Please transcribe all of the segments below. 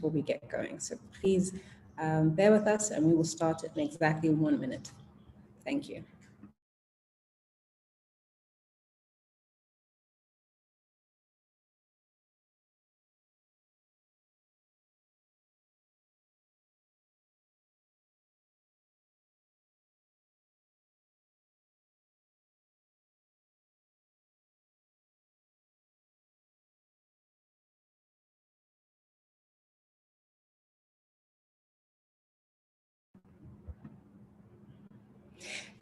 before we get going. So please bear with us and we will start in exactly 1 minute. Thank you.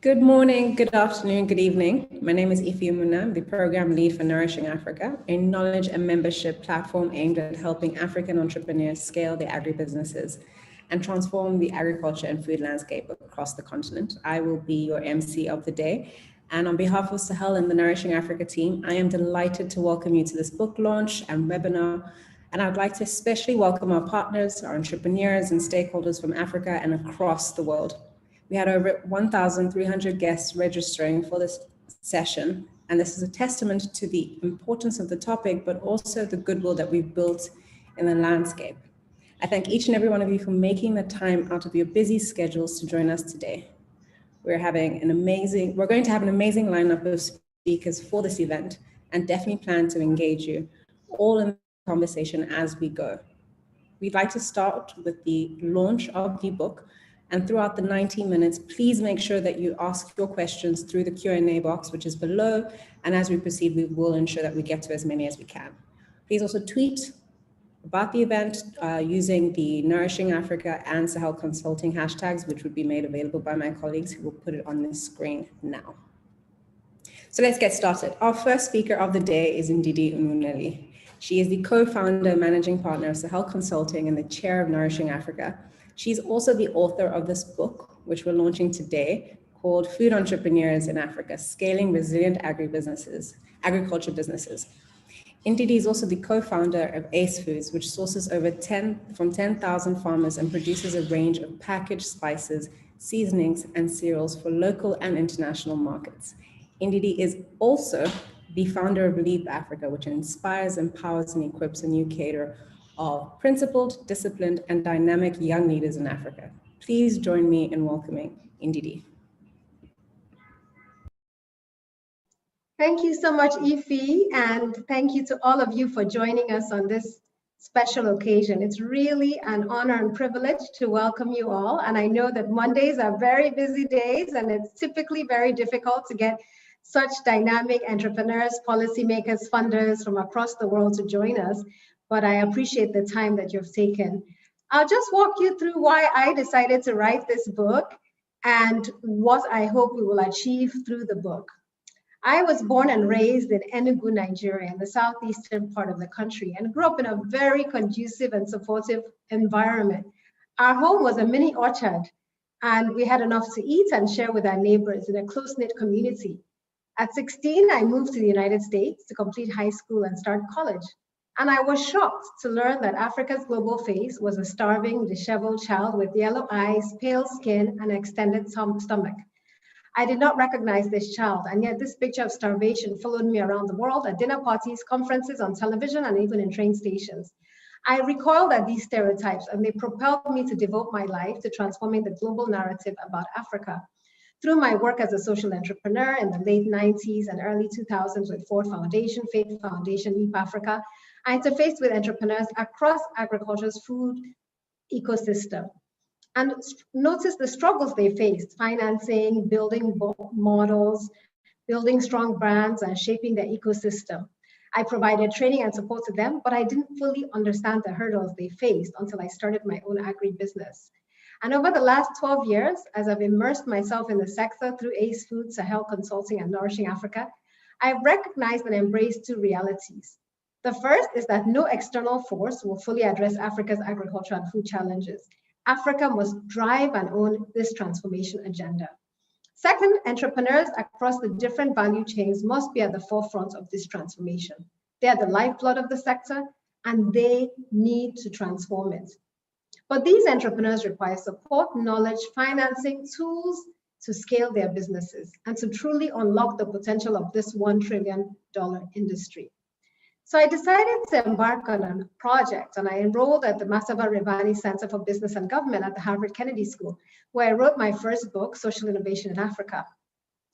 Good morning, good afternoon, good evening. My name is Ife Umuna. I'm the program lead for Nourishing Africa, a knowledge and membership platform aimed at helping African entrepreneurs scale their agribusinesses and transform the agriculture and food landscape across the continent. I will be your MC of the day. And on behalf of Sahel and the Nourishing Africa team, I am delighted to welcome you to this book launch and webinar. And I'd like to especially welcome our partners, our entrepreneurs and stakeholders from Africa and across the world. We had over 1,300 guests registering for this session, and this is a testament to the importance of the topic, but also the goodwill that we've built in the landscape. I thank each and every one of you for making the time out of your busy schedules to join us today. We're going to have an amazing lineup of speakers for this event, and definitely plan to engage you all in the conversation as we go. We'd like to start with the launch of the book. And throughout the 90 minutes, please make sure that you ask your questions through the Q&A box, which is below. And as we proceed, we will ensure that we get to as many as we can. Please also tweet about the event using the Nourishing Africa and Sahel Consulting hashtags, which would be made available by my colleagues who will put it on the screen now. So let's get started. Our first speaker of the day is Ndidi Ununeli. She is the co-founder and managing partner of Sahel Consulting and the chair of Nourishing Africa. She's also the author of this book, which we're launching today, called Food Entrepreneurs in Africa, Scaling Resilient Agriculture Businesses. Ndidi is also the co-founder of Ace Foods, which sources from 10,000 farmers and produces a range of packaged spices, seasonings, and cereals for local and international markets. Ndidi is also the founder of Leap Africa, which inspires, empowers, and equips a new cadre of principled, disciplined, and dynamic young leaders in Africa. Please join me in welcoming Ndidi. Thank you so much, Ife, and thank you to all of you for joining us on this special occasion. It's really an honor and privilege to welcome you all, and I know that Mondays are very busy days, and it's typically very difficult to get such dynamic entrepreneurs, policymakers, funders from across the world to join us. But I appreciate the time that you've taken. I'll just walk you through why I decided to write this book and what I hope we will achieve through the book. I was born and raised in Enugu, Nigeria, in the southeastern part of the country, and grew up in a very conducive and supportive environment. Our home was a mini orchard, and we had enough to eat and share with our neighbors in a close-knit community. At 16, I moved to the United States to complete high school and start college. And I was shocked to learn that Africa's global face was a starving, disheveled child with yellow eyes, pale skin, and an extended stomach. I did not recognize this child, and yet this picture of starvation followed me around the world at dinner parties, conferences, on television, and even in train stations. I recoiled at these stereotypes, and they propelled me to devote my life to transforming the global narrative about Africa. Through my work as a social entrepreneur in the late 90s and early 2000s with Ford Foundation, Faith Foundation, Leap Africa, I interfaced with entrepreneurs across agriculture's food ecosystem and noticed the struggles they faced: financing, building models, building strong brands, and shaping their ecosystem. I provided training and support to them, but I didn't fully understand the hurdles they faced until I started my own agribusiness. And over the last 12 years, as I've immersed myself in the sector through Ace Foods, Sahel Consulting, and Nourishing Africa, I've recognized and embraced two realities. The first is that no external force will fully address Africa's agriculture and food challenges. Africa must drive and own this transformation agenda. Second, entrepreneurs across the different value chains must be at the forefront of this transformation. They are the lifeblood of the sector, and they need to transform it. But these entrepreneurs require support, knowledge, financing, tools to scale their businesses and to truly unlock the potential of this $1 trillion industry. So I decided to embark on a project, and I enrolled at the Masaba Rivani Center for Business and Government at the Harvard Kennedy School, where I wrote my first book, Social Innovation in Africa.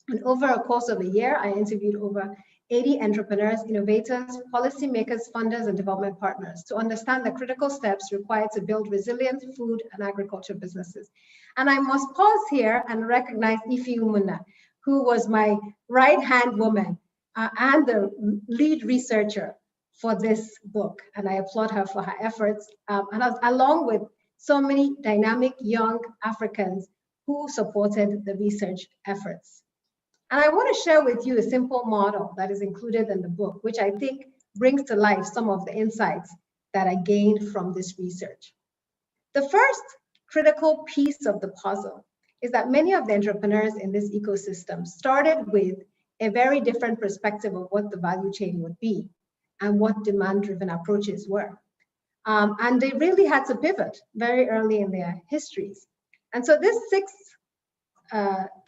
And over a course of a year, I interviewed over 80 entrepreneurs, innovators, policymakers, funders, and development partners to understand the critical steps required to build resilient food and agriculture businesses. And I must pause here and recognize Ifi Umuna, who was my right-hand woman and the lead researcher for this book. And I applaud her for her efforts, along with so many dynamic young Africans who supported the research efforts. And I want to share with you a simple model that is included in the book, which I think brings to life some of the insights that I gained from this research. The first critical piece of the puzzle is that many of the entrepreneurs in this ecosystem started with a very different perspective of what the value chain would be and what demand-driven approaches were. And they really had to pivot very early in their histories. And so this 6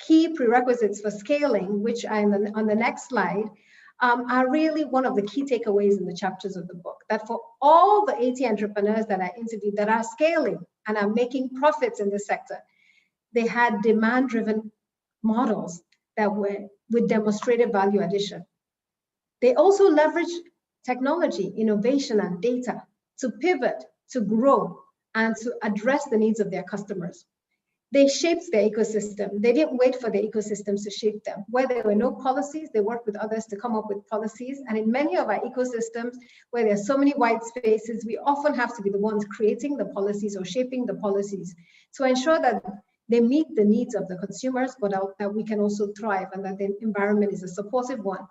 key prerequisites for scaling, which are on the next slide, are really one of the key takeaways in the chapters of the book. That for all the 80 entrepreneurs that I interviewed that are scaling and are making profits in the sector, they had demand-driven models that were with demonstrated value addition. They also leveraged technology, innovation, and data to pivot, to grow, and to address the needs of their customers. They shaped their ecosystem. They didn't wait for the ecosystems to shape them. Where there were no policies, they worked with others to come up with policies. And in many of our ecosystems, where there are so many white spaces, we often have to be the ones creating the policies or shaping the policies to ensure that they meet the needs of the consumers, but that we can also thrive and that the environment is a supportive one.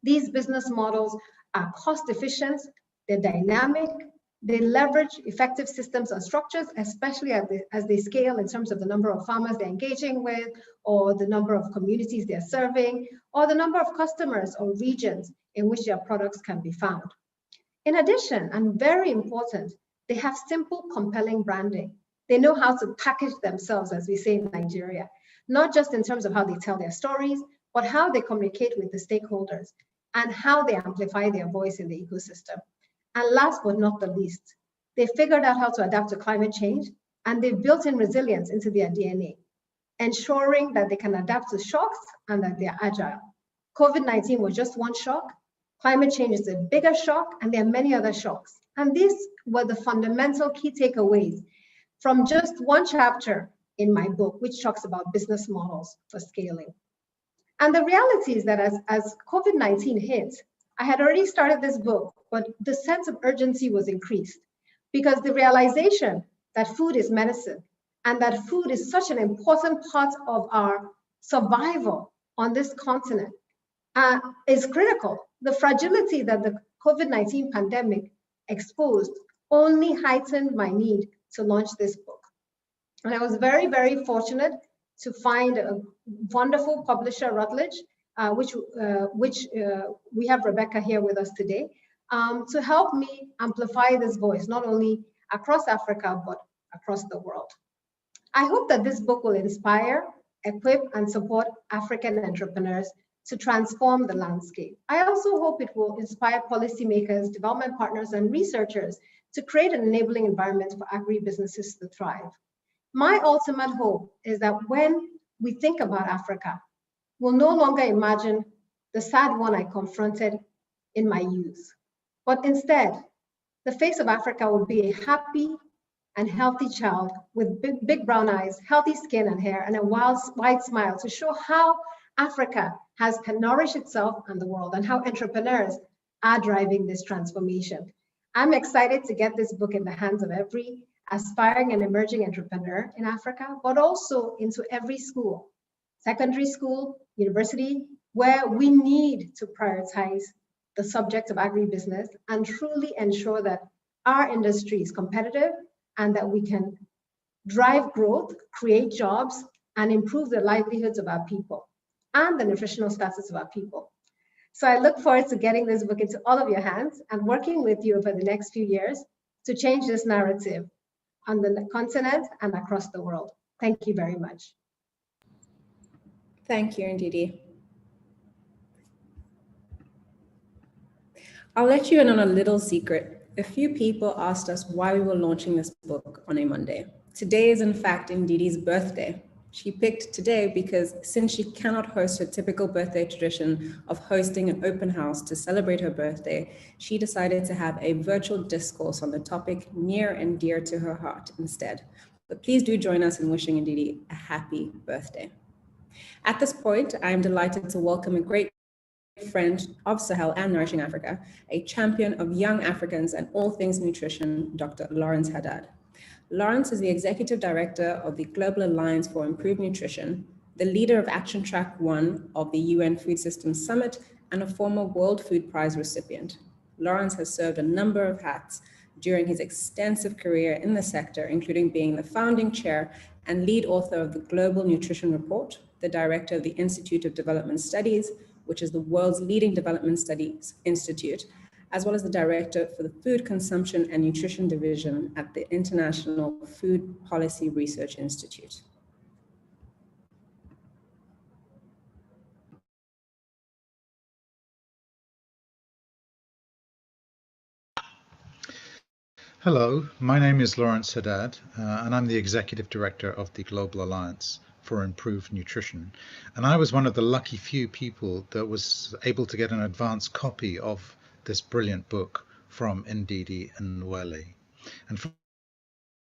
These business models are cost efficient, they're dynamic, they leverage effective systems and structures, especially as they scale in terms of the number of farmers they're engaging with, or the number of communities they're serving, or the number of customers or regions in which their products can be found. In addition, and very important, they have simple, compelling branding. They know how to package themselves, as we say in Nigeria, not just in terms of how they tell their stories, but how they communicate with the stakeholders and how they amplify their voice in the ecosystem. And last but not the least, they figured out how to adapt to climate change, and they've built in resilience into their DNA, ensuring that they can adapt to shocks and that they're agile. COVID-19 was just one shock. Climate change is a bigger shock, and there are many other shocks. And these were the fundamental key takeaways from just one chapter in my book, which talks about business models for scaling. And the reality is that as COVID-19 hit, I had already started this book, but the sense of urgency was increased because the realization that food is medicine and that food is such an important part of our survival on this continent is critical. The fragility that the COVID-19 pandemic exposed only heightened my need to launch this book. And I was very, very fortunate to find a wonderful publisher, Routledge, which we have Rebecca here with us today, to help me amplify this voice, not only across Africa, but across the world. I hope that this book will inspire, equip, and support African entrepreneurs to transform the landscape. I also hope it will inspire policymakers, development partners, and researchers to create an enabling environment for agri-businesses to thrive. My ultimate hope is that when we think about Africa, we'll no longer imagine the sad one I confronted in my youth, but instead, the face of Africa will be a happy and healthy child with big brown eyes, healthy skin and hair, and a wide smile to show how Africa can nourish itself and the world, and how entrepreneurs are driving this transformation. I'm excited to get this book in the hands of every aspiring and emerging entrepreneur in Africa, but also into every school, secondary school, university, where we need to prioritize the subject of agribusiness and truly ensure that our industry is competitive and that we can drive growth, create jobs, and improve the livelihoods of our people and the nutritional status of our people. So I look forward to getting this book into all of your hands and working with you over the next few years to change this narrative on the continent and across the world. Thank you very much. Thank you, Ndidi. I'll let you in on a little secret. A few people asked us why we were launching this book on a Monday. Today is in fact Ndidi's birthday. She picked today because since she cannot host her typical birthday tradition of hosting an open house to celebrate her birthday, she decided to have a virtual discourse on the topic near and dear to her heart instead. But please do join us in wishing Ndidi a happy birthday. At this point, I am delighted to welcome a great friend of Sahel and Nourishing Africa, a champion of young Africans and all things nutrition, Dr. Lawrence Haddad. Lawrence is the Executive Director of the Global Alliance for Improved Nutrition, the leader of Action Track 1 of the UN Food Systems Summit, and a former World Food Prize recipient. Lawrence has served a number of hats during his extensive career in the sector, including being the founding chair and lead author of the Global Nutrition Report, the director of the Institute of Development Studies, which is the world's leading development studies institute, as well as the director for the Food Consumption and Nutrition Division at the International Food Policy Research Institute. Hello, my name is Lawrence Haddad, and I'm the Executive Director of the Global Alliance for Improved Nutrition. And I was one of the lucky few people that was able to get an advance copy of this brilliant book from Ndidi Nwele. And from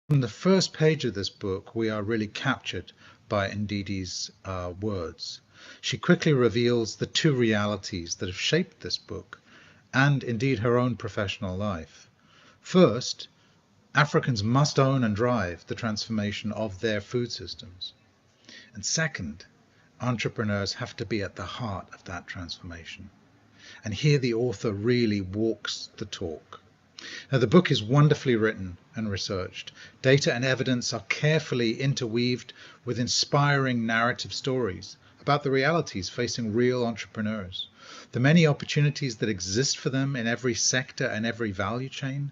the first page of this book, we are really captured by Ndidi's words. She quickly reveals the two realities that have shaped this book, and indeed her own professional life. First, Africans must own and drive the transformation of their food systems. And second, entrepreneurs have to be at the heart of that transformation. And here the author really walks the talk. Now, the book is wonderfully written and researched. Data and evidence are carefully interweaved with inspiring narrative stories about the realities facing real entrepreneurs, the many opportunities that exist for them in every sector and every value chain,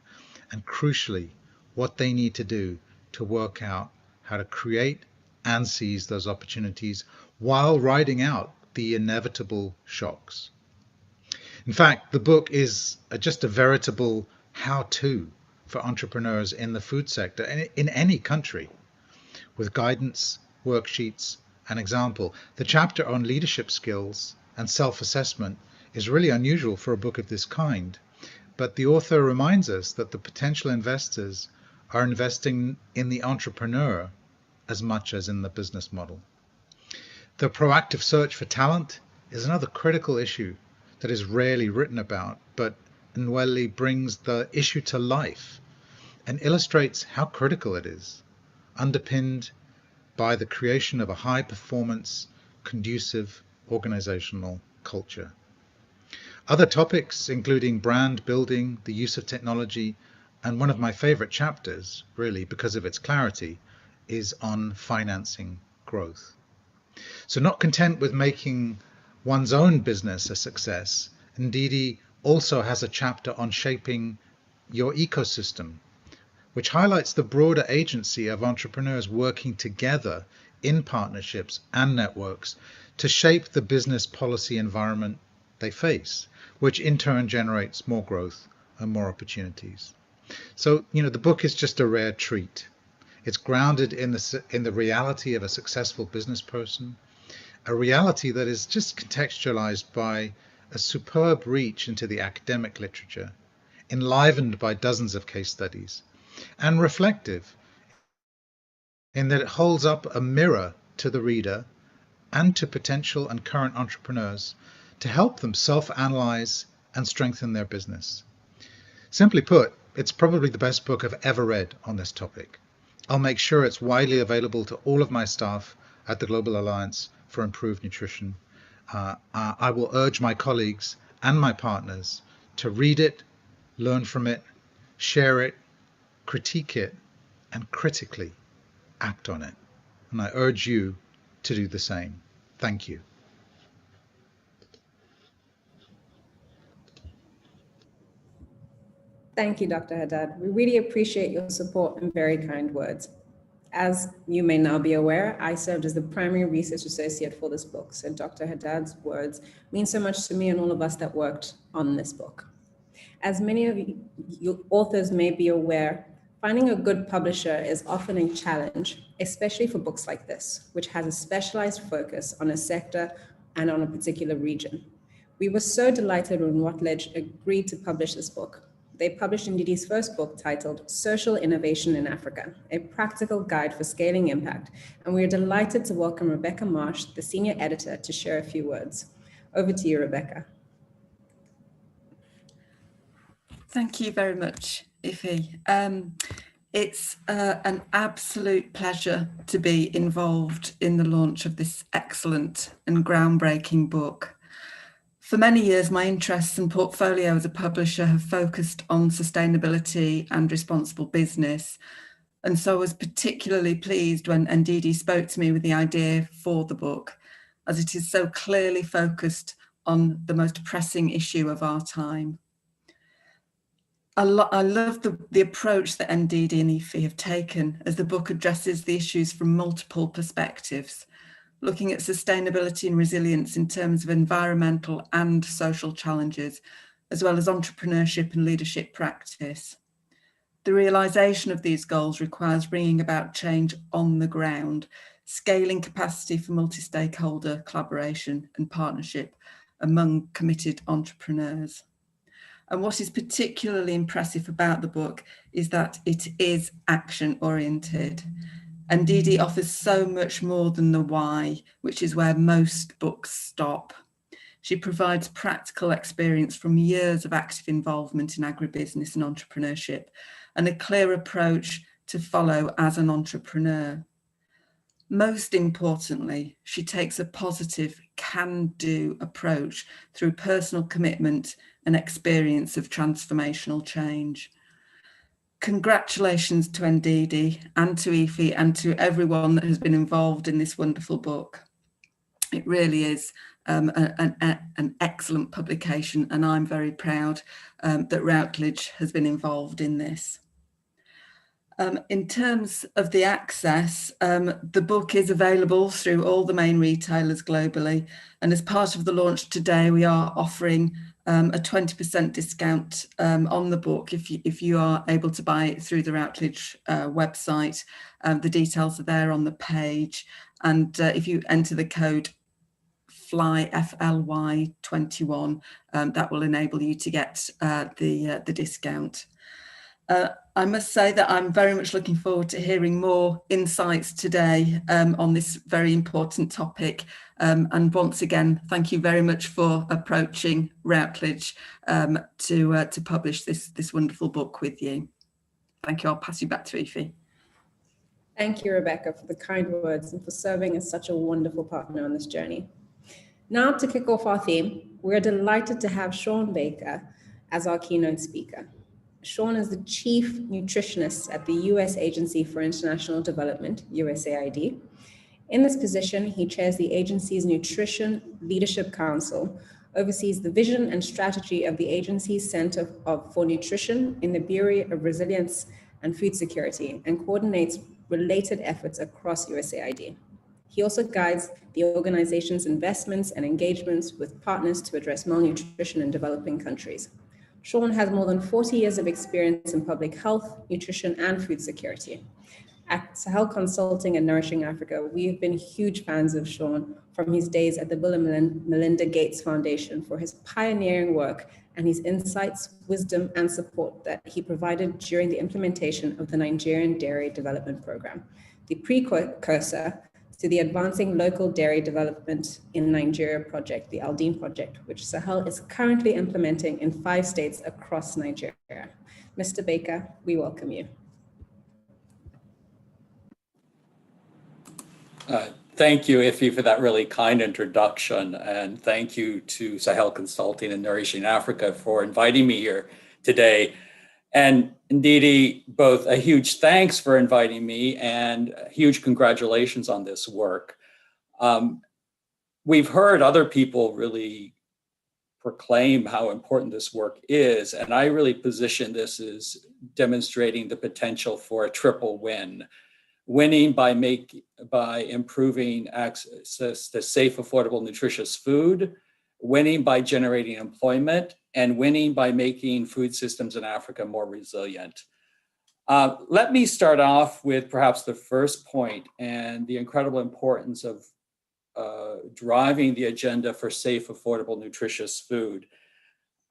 and crucially, what they need to do to work out how to create and seize those opportunities while riding out the inevitable shocks. In fact, the book is just a veritable how-to for entrepreneurs in the food sector and in any country, with guidance, worksheets, and example. The chapter on leadership skills and self-assessment is really unusual for a book of this kind, but the author reminds us that the potential investors are investing in the entrepreneur as much as in the business model. The proactive search for talent is another critical issue that is rarely written about, but Nwele brings the issue to life and illustrates how critical it is, underpinned by the creation of a high-performance, conducive organizational culture. Other topics, including brand building, the use of technology, and one of my favorite chapters, really, because of its clarity, is on financing growth. So not content with making one's own business a success, Ndidi also has a chapter on shaping your ecosystem, which highlights the broader agency of entrepreneurs working together in partnerships and networks to shape the business policy environment they face, which in turn generates more growth and more opportunities. So, the book is just a rare treat. It's grounded in the reality of a successful business person, a reality that is just contextualized by a superb reach into the academic literature, enlivened by dozens of case studies, and reflective in that it holds up a mirror to the reader and to potential and current entrepreneurs to help them self-analyze and strengthen their business. Simply put, it's probably the best book I've ever read on this topic. I'll make sure it's widely available to all of my staff at the Global Alliance for Improved Nutrition. I will urge my colleagues and my partners to read it, learn from it, share it, critique it, and critically act on it. And I urge you to do the same. Thank you. Thank you, Dr. Haddad. We really appreciate your support and very kind words. As you may now be aware, I served as the primary research associate for this book, so Dr. Haddad's words mean so much to me and all of us that worked on this book. As many of you authors may be aware, finding a good publisher is often a challenge, especially for books like this, which has a specialized focus on a sector and on a particular region. We were so delighted when Routledge agreed to publish this book. They published Ndidi's first book titled Social Innovation in Africa, a practical guide for scaling impact, and we are delighted to welcome Rebecca Marsh, the senior editor, to share a few words. Over to you, Rebecca. Thank you very much, Ife. It's an absolute pleasure to be involved in the launch of this excellent and groundbreaking book. For many years, my interests and portfolio as a publisher have focused on sustainability and responsible business. And so I was particularly pleased when Ndidi spoke to me with the idea for the book, as it is so clearly focused on the most pressing issue of our time. I love the approach that Ndidi and Ife have taken, as the book addresses the issues from multiple perspectives, looking at sustainability and resilience in terms of environmental and social challenges, as well as entrepreneurship and leadership practice. The realisation of these goals requires bringing about change on the ground, scaling capacity for multi-stakeholder collaboration and partnership among committed entrepreneurs. And what is particularly impressive about the book is that it is action-oriented. And Ndidi offers so much more than the why, which is where most books stop. She provides practical experience from years of active involvement in agribusiness and entrepreneurship, and a clear approach to follow as an entrepreneur. Most importantly, she takes a positive can-do approach through personal commitment and experience of transformational change. Congratulations to Ndidi and to Ife and to everyone that has been involved in this wonderful book. It really is an excellent publication, and I'm very proud that Routledge has been involved in this. In terms of the access, the book is available through all the main retailers globally, and as part of the launch today, we are offering a 20% discount on the book if you are able to buy it through the Routledge website. The details are there on the page, and if you enter the code FLY21, that will enable you to get the discount. I must say that I'm very much looking forward to hearing more insights today on this very important topic. And once again, thank you very much for approaching Routledge to publish this wonderful book with you. Thank you. I'll pass you back to Ife. Thank you, Rebecca, for the kind words and for serving as such a wonderful partner on this journey. Now, to kick off our theme, we're delighted to have Sean Baker as our keynote speaker. Sean is the Chief Nutritionist at the U.S. Agency for International Development, USAID. In this position, he chairs the agency's Nutrition Leadership Council, oversees the vision and strategy of the agency's Center for Nutrition in the Bureau of Resilience and Food Security, and coordinates related efforts across USAID. He also guides the organization's investments and engagements with partners to address malnutrition in developing countries. Sean has more than 40 years of experience in public health, nutrition, and food security. At Sahel Consulting and Nourishing Africa, we've been huge fans of Sean from his days at the Bill and Melinda Gates Foundation for his pioneering work and his insights, wisdom, and support that he provided during the implementation of the Nigerian Dairy Development Program, the precursor to the Advancing Local Dairy Development in Nigeria project, the Aldin project, which Sahel is currently implementing in 5 states across Nigeria. Mr. Baker, we welcome you. Thank you, Ife, for that really kind introduction. And thank you to Sahel Consulting and Nourishing Africa for inviting me here today. And Ndidi, both a huge thanks for inviting me and huge congratulations on this work. We've heard other people really proclaim how important this work is, and I really position this as demonstrating the potential for a triple win. Winning by improving access to safe, affordable, nutritious food, winning by generating employment, and winning by making food systems in Africa more resilient. Let me start off with perhaps the first point and the incredible importance of driving the agenda for safe, affordable, nutritious food.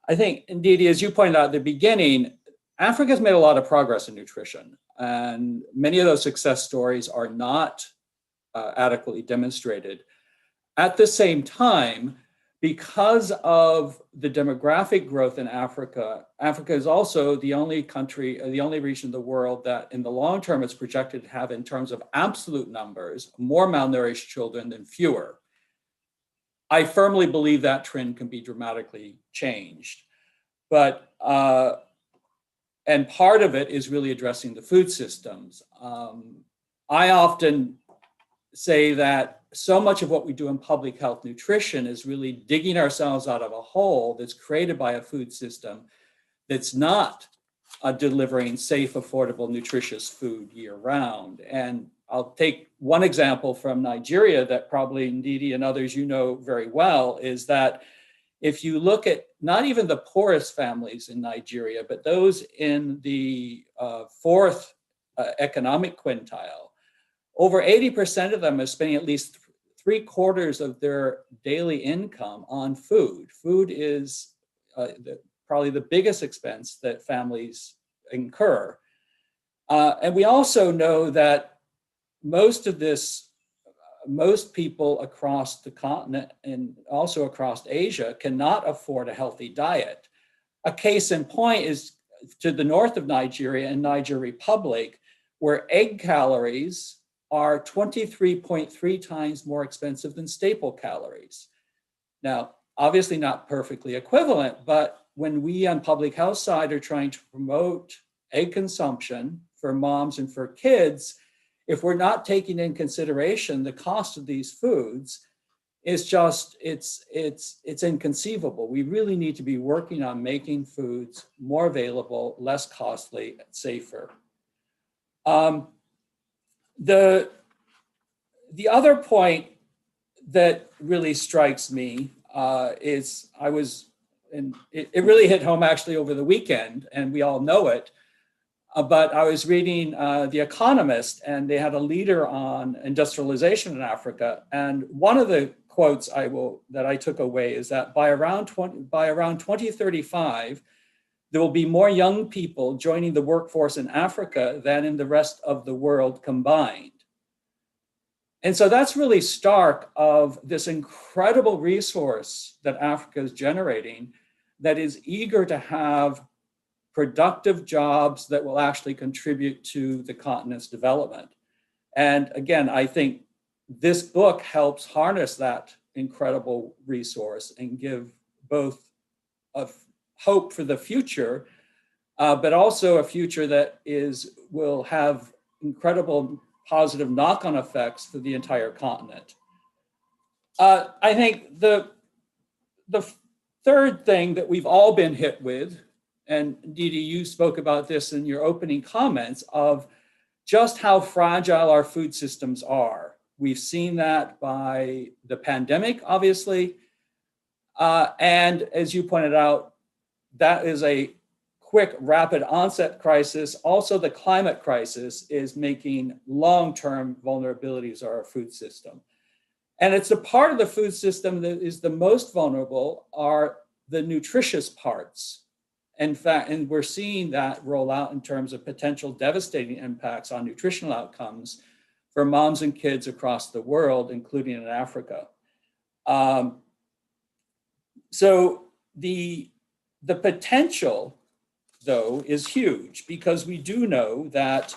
I think, indeed, as you pointed out at the beginning, Africa's made a lot of progress in nutrition, and many of those success stories are not adequately demonstrated. At the same time, because of the demographic growth in Africa, Africa is also the only country, the only region of the world that in the long term is projected to have, in terms of absolute numbers, more malnourished children than fewer. I firmly believe that trend can be dramatically changed. But, and part of it is really addressing the food systems. I often say that so much of what we do in public health nutrition is really digging ourselves out of a hole that's created by a food system that's not delivering safe, affordable, nutritious food year round. And I'll take one example from Nigeria that probably Ndidi and others you know very well, is that if you look at not even the poorest families in Nigeria, but those in the fourth economic quintile, over 80% of them are spending at least 3/4 of their daily income on food. Food is probably the biggest expense that families incur. And we also know that most people across the continent and also across Asia cannot afford a healthy diet. A case in point is to the north of Nigeria and Niger Republic, where egg calories are 23.3 times more expensive than staple calories. Now, obviously not perfectly equivalent, but when we on public health side are trying to promote egg consumption for moms and for kids, if we're not taking in consideration the cost of these foods, it's inconceivable. We really need to be working on making foods more available, less costly, safer. The other point that really strikes me is it really hit home actually over the weekend, and we all know it, but I was reading The Economist, and they had a leader on industrialization in Africa, and one of the quotes that I took away is that by around 2035, there will be more young people joining the workforce in Africa than in the rest of the world combined. And so that's really stark of this incredible resource that Africa is generating that is eager to have productive jobs that will actually contribute to the continent's development. And again, I think this book helps harness that incredible resource and give both a hope for the future, but also a future that will have incredible positive knock-on effects for the entire continent. I think the third thing that we've all been hit with, and Ndidi, you spoke about this in your opening comments, of just how fragile our food systems are. We've seen that by the pandemic, obviously, and as you pointed out, that is a quick, rapid onset crisis. Also, the climate crisis is making long-term vulnerabilities of our food system. And it's the part of the food system that is the most vulnerable are the nutritious parts. In fact, and we're seeing that roll out in terms of potential devastating impacts on nutritional outcomes for moms and kids across the world, including in Africa. So the potential, though, is huge, because we do know that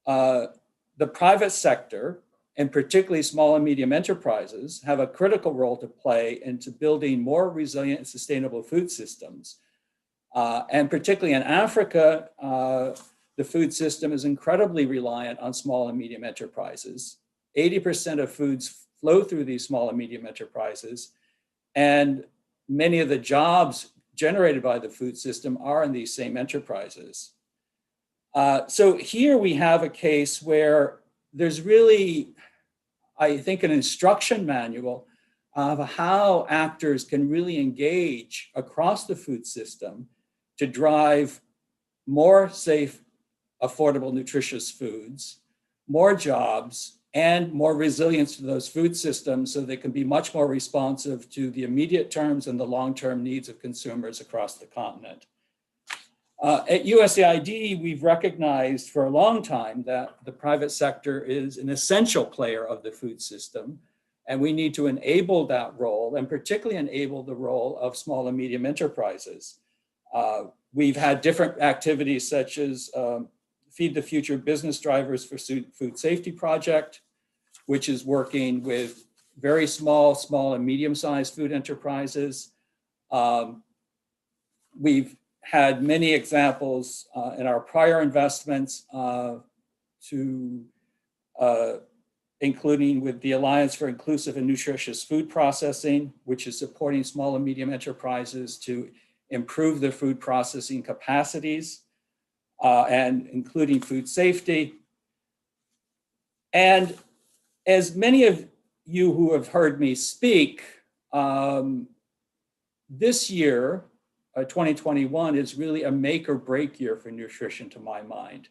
the private sector, and particularly small and medium enterprises, have a critical role to play into building more resilient and sustainable food systems. And particularly in Africa, the food system is incredibly reliant on small and medium enterprises. 80% of foods flow through these small and medium enterprises, and many of the jobs generated by the food system are in these same enterprises. So here we have a case where there's really, I think, an instruction manual of how actors can really engage across the food system to drive more safe, affordable, nutritious foods, more jobs, and more resilience to those food systems so they can be much more responsive to the immediate terms and the long-term needs of consumers across the continent. At USAID, we've recognized for a long time that the private sector is an essential player of the food system, and we need to enable that role, and particularly enable the role of small and medium enterprises. We've had different activities such as Feed the Future Business Drivers for Food Safety Project, which is working with very small and medium-sized food enterprises. We've had many examples in our prior investments including with the Alliance for Inclusive and Nutritious Food Processing, which is supporting small and medium enterprises to improve their food processing capacities, and including food safety. And as many of you who have heard me speak, this year, 2021, is really a make or break year for nutrition to my mind.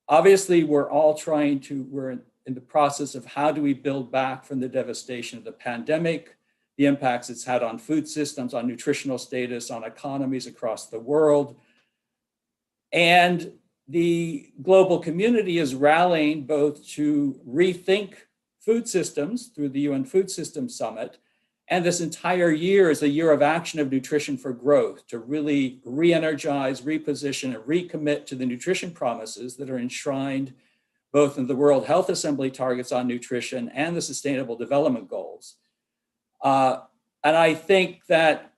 Obviously, we're in the process of how do we build back from the devastation of the pandemic, the impacts it's had on food systems, on nutritional status, on economies across the world. And the global community is rallying both to rethink food systems through the UN Food Systems Summit, and this entire year is a year of action of nutrition for growth, to really re-energize, reposition, and recommit to the nutrition promises that are enshrined both in the World Health Assembly targets on nutrition and the Sustainable Development Goals. And I think that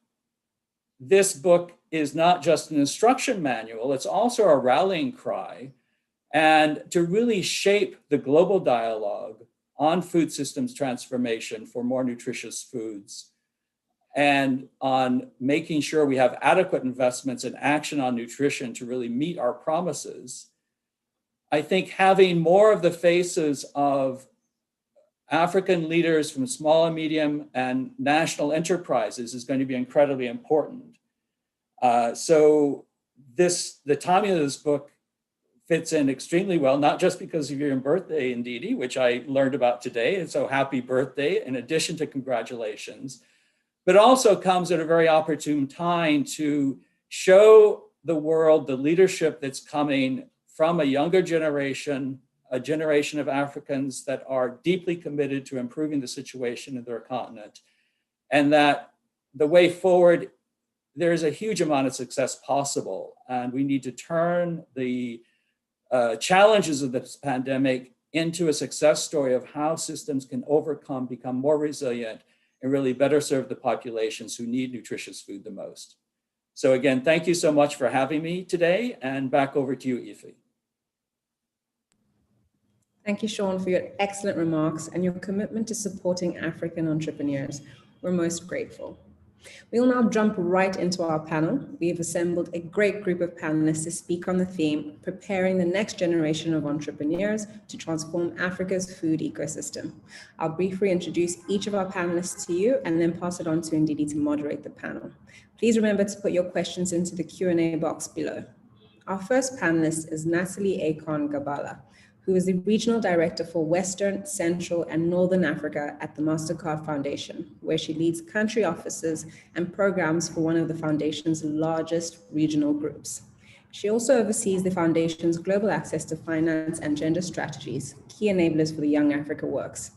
this book is not just an instruction manual, it's also a rallying cry, and to really shape the global dialogue on food systems transformation for more nutritious foods, and on making sure we have adequate investments and action on nutrition to really meet our promises. I think having more of the faces of African leaders from small and medium and national enterprises is going to be incredibly important. So the timing of this book fits in extremely well, not just because of your birthday, Ndidi, which I learned about today, and so happy birthday, in addition to congratulations, but also comes at a very opportune time to show the world the leadership that's coming from a younger generation, a generation of Africans that are deeply committed to improving the situation in their continent, and that the way forward, there's a huge amount of success possible, and we need to turn the challenges of this pandemic into a success story of how systems can overcome, become more resilient, and really better serve the populations who need nutritious food the most. So again, thank you so much for having me today, and back over to you, Ify. Thank you, Sean, for your excellent remarks and your commitment to supporting African entrepreneurs. We're most grateful. We will now jump right into our panel. We have assembled a great group of panelists to speak on the theme, preparing the next generation of entrepreneurs to transform Africa's food ecosystem. I'll briefly introduce each of our panelists to you and then pass it on to Ndidi to moderate the panel. Please remember to put your questions into the Q&A box below. Our first panelist is Natalie Akon Gabala, who is the Regional Director for Western, Central, and Northern Africa at the MasterCard Foundation, where she leads country offices and programs for one of the foundation's largest regional groups. She also oversees the foundation's global access to finance and gender strategies, key enablers for the Young Africa Works.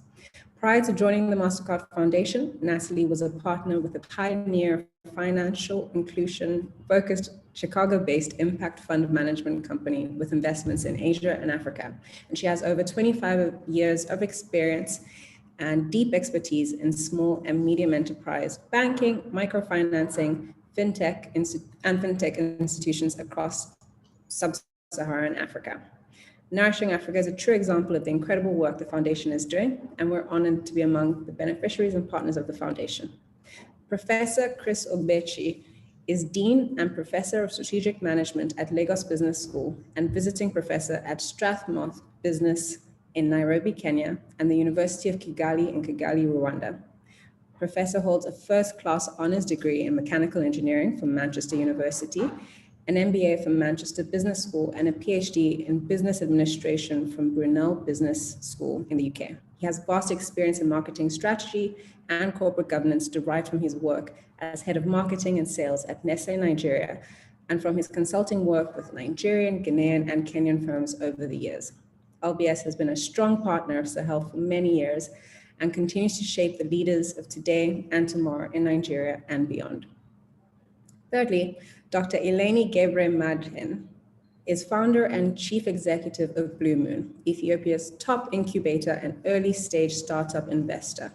Prior to joining the MasterCard Foundation, Natalie was a partner with a pioneer financial inclusion-focused Chicago-based impact fund management company with investments in Asia and Africa. And she has over 25 years of experience and deep expertise in small and medium enterprise banking, microfinancing, fintech institutions across sub-Saharan Africa. Nourishing Africa is a true example of the incredible work the foundation is doing, and we're honored to be among the beneficiaries and partners of the foundation. Professor Chris Ogbechi is Dean and Professor of Strategic Management at Lagos Business School and visiting professor at Strathmore Business in Nairobi, Kenya, and the University of Kigali in Kigali, Rwanda. Professor holds a first-class honors degree in mechanical engineering from Manchester University, an MBA from Manchester Business School, and a PhD in business administration from Brunel Business School in the UK. He has vast experience in marketing strategy and corporate governance derived from his work as head of marketing and sales at Nestle Nigeria, and from his consulting work with Nigerian, Ghanaian, and Kenyan firms over the years. LBS has been a strong partner of Sahel for many years and continues to shape the leaders of today and tomorrow in Nigeria and beyond. Thirdly, Dr. Eleni Gebre-Madhin is founder and chief executive of Blue Moon, Ethiopia's top incubator and early stage startup investor,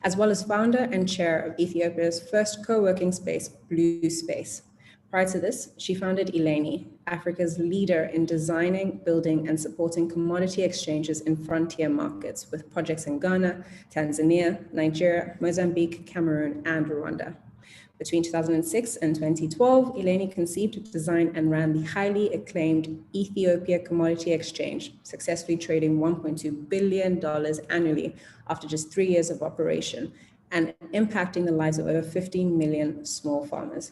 as well as founder and chair of Ethiopia's first co-working space, Blue Space. Prior to this, she founded Eleni, Africa's leader in designing, building, and supporting commodity exchanges in frontier markets with projects in Ghana, Tanzania, Nigeria, Mozambique, Cameroon, and Rwanda. Between 2006 and 2012, Eleni conceived, designed, and ran the highly acclaimed Ethiopia Commodity Exchange, successfully trading $1.2 billion annually after just 3 years of operation and impacting the lives of over 15 million small farmers.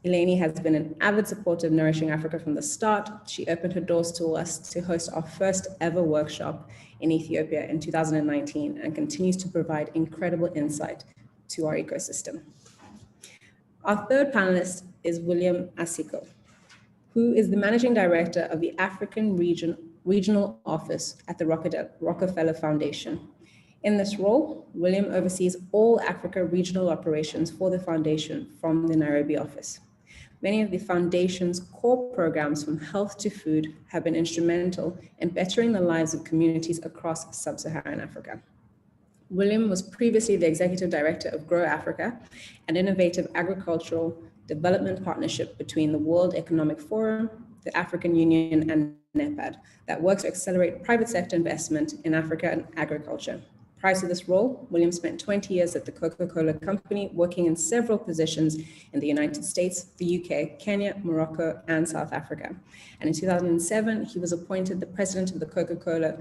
Eleni has been an avid supporter of Nourishing Africa from the start. She opened her doors to us to host our first ever workshop in Ethiopia in 2019 and continues to provide incredible insight to our ecosystem. Our third panelist is William Asico, who is the Managing Director of the African Regional Office at the Rockefeller Foundation. In this role, William oversees all Africa regional operations for the foundation from the Nairobi office. Many of the foundation's core programs, from health to food, have been instrumental in bettering the lives of communities across sub-Saharan Africa. William was previously the executive director of Grow Africa, an innovative agricultural development partnership between the World Economic Forum, the African Union, and NEPAD that works to accelerate private sector investment in Africa and agriculture. Prior to this role, William spent 20 years at the Coca-Cola Company, working in several positions in the United States, the UK, Kenya, Morocco, and South Africa. And in 2007, he was appointed the president of the Coca-Cola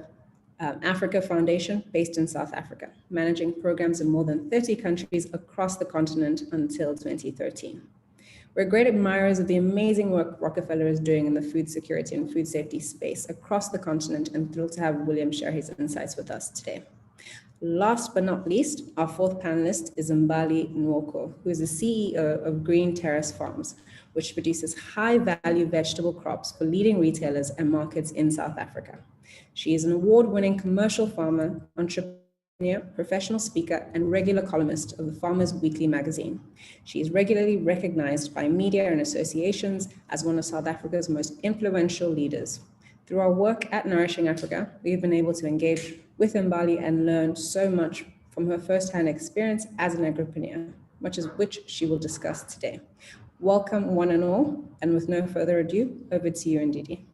Africa Foundation, based in South Africa, managing programs in more than 30 countries across the continent until 2013. We're great admirers of the amazing work Rockefeller is doing in the food security and food safety space across the continent, and thrilled to have William share his insights with us today. Last but not least, our fourth panelist is Mbali Nwoko, who is the CEO of Green Terrace Farms, which produces high-value vegetable crops for leading retailers and markets in South Africa. She is an award-winning commercial farmer, entrepreneur, professional speaker, and regular columnist of the Farmers Weekly magazine. She is regularly recognized by media and associations as one of South Africa's most influential leaders. Through our work at Nourishing Africa, we have been able to engage with Mbali and learn so much from her firsthand experience as an agripreneur, much of which she will discuss today. Welcome, one and all, and with no further ado, over to you, Ndidi.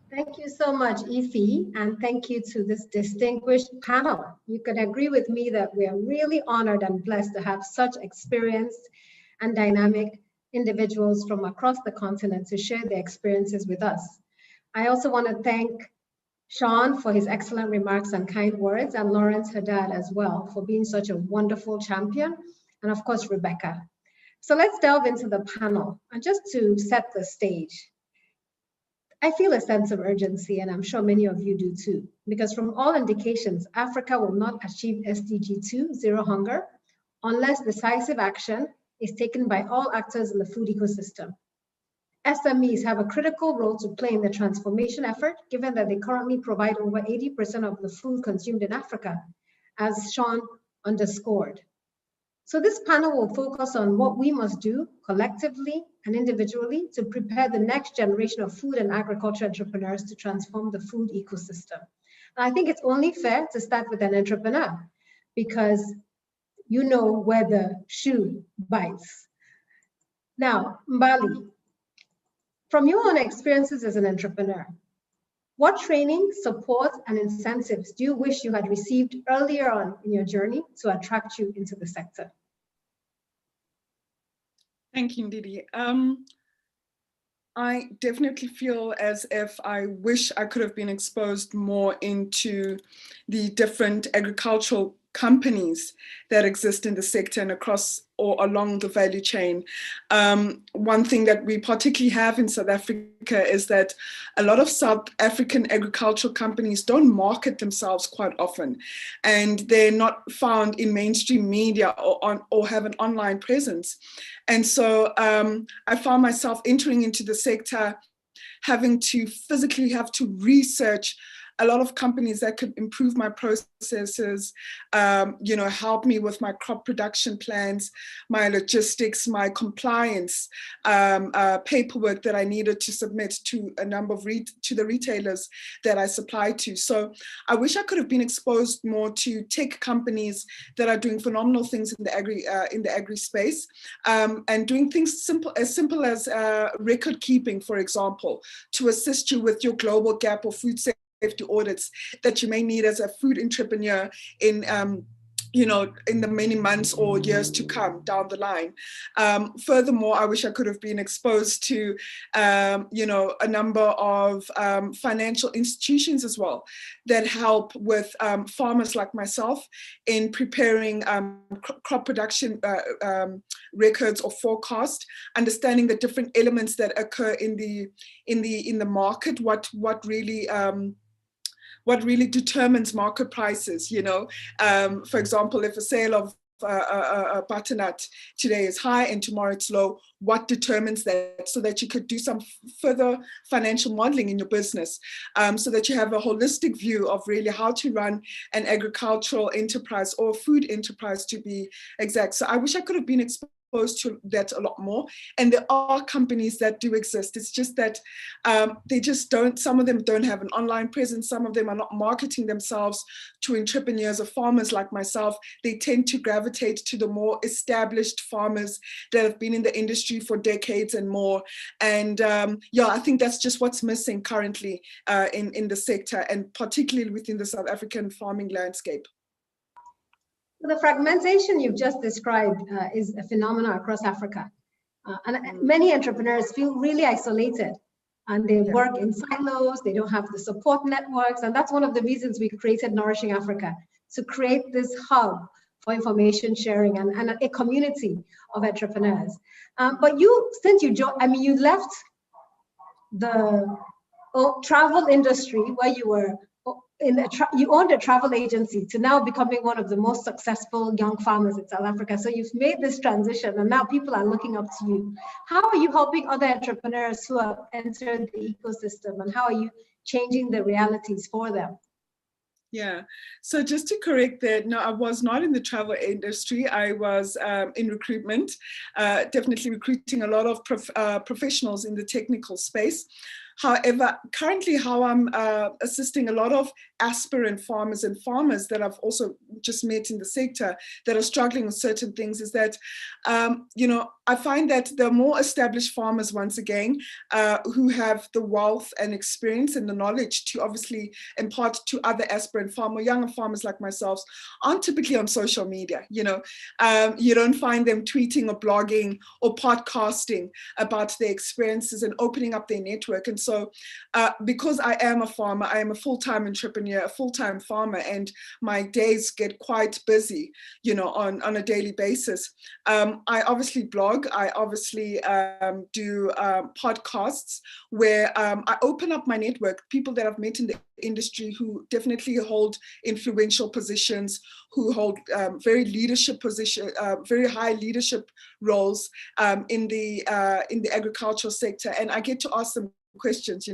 Thank you so much, Ify, and thank you to this distinguished panel. You can agree with me that we are really honored and blessed to have such experienced and dynamic individuals from across the continent to share their experiences with us. I also want to thank Sean for his excellent remarks and kind words, and Lawrence Haddad as well for being such a wonderful champion, and of course, Rebecca. So let's delve into the panel. And just to set the stage, I feel a sense of urgency, and I'm sure many of you do too, because from all indications, Africa will not achieve SDG 2, zero hunger, unless decisive action is taken by all actors in the food ecosystem. SMEs have a critical role to play in the transformation effort, given that they currently provide over 80% of the food consumed in Africa, as Sean underscored. So this panel will focus on what we must do collectively and individually to prepare the next generation of food and agriculture entrepreneurs to transform the food ecosystem. And I think it's only fair to start with an entrepreneur, because you know where the shoe bites. Now, Mbali, from your own experiences as an entrepreneur, what training, support, and incentives do you wish you had received earlier on in your journey to attract you into the sector? Thank you, Ndidi. I definitely feel as if I wish I could have been exposed more into the different agricultural companies that exist in the sector and across or along the value chain. One thing that we particularly have in South Africa is that a lot of South African agricultural companies don't market themselves quite often, and they're not found in mainstream media or have an online presence. And so I found myself entering into the sector having to physically have to research a lot of companies that could improve my processes, help me with my crop production plans, my logistics, my compliance, paperwork that I needed to submit to a number of to the retailers that I supply to. So I wish I could have been exposed more to tech companies that are doing phenomenal things in the agri space, and doing things as simple as record keeping, for example, to assist you with your global gap or food safety audits that you may need as a food entrepreneur in in the many months or years to come down the line. Furthermore, I wish I could have been exposed to, a number of financial institutions as well that help with farmers like myself in preparing crop production records or forecast, understanding the different elements that occur in the market, what really determines market prices, for example, if a sale of a butternut today is high and tomorrow it's low, what determines that, so that you could do some further financial modeling in your business, so that you have a holistic view of really how to run an agricultural enterprise or food enterprise, to be exact. So I wish I could have been exposed to that a lot more. And there are companies that do exist. It's just that they just don't, some of them don't have an online presence. Some of them are not marketing themselves to entrepreneurs or farmers like myself. They tend to gravitate to the more established farmers that have been in the industry for decades and more. And I think that's just what's missing currently in the sector, and particularly within the South African farming landscape. The fragmentation you've just described is a phenomenon across Africa. And many entrepreneurs feel really isolated, and they work in silos, they don't have the support networks. And that's one of the reasons we created Nourishing Africa, to create this hub for information sharing and a community of entrepreneurs. But you, since you joined, you left the travel industry where you were you owned a travel agency to now becoming one of the most successful young farmers in South Africa. So you've made this transition and now people are looking up to you. How are you helping other entrepreneurs who have entered the ecosystem, and how are you changing the realities for them? Yeah, so just to correct that, no, I was not in the travel industry. I was in recruitment, definitely recruiting a lot of professionals in the technical space. However, currently how I'm assisting a lot of aspirant farmers and farmers that I've also just met in the sector that are struggling with certain things is that, I find that the more established farmers, once again, who have the wealth and experience and the knowledge to obviously impart to other aspirant farmers, younger farmers like myself, aren't typically on social media. You don't find them tweeting or blogging or podcasting about their experiences and opening up their network. And so because I am a farmer, I am a full-time entrepreneur, a full-time farmer, and my days get quite busy, on a daily basis. I obviously blog, I obviously do podcasts where I open up my network, people that I've met in the industry who definitely hold influential positions, who hold very high leadership roles in the agricultural sector, and I get to ask them questions,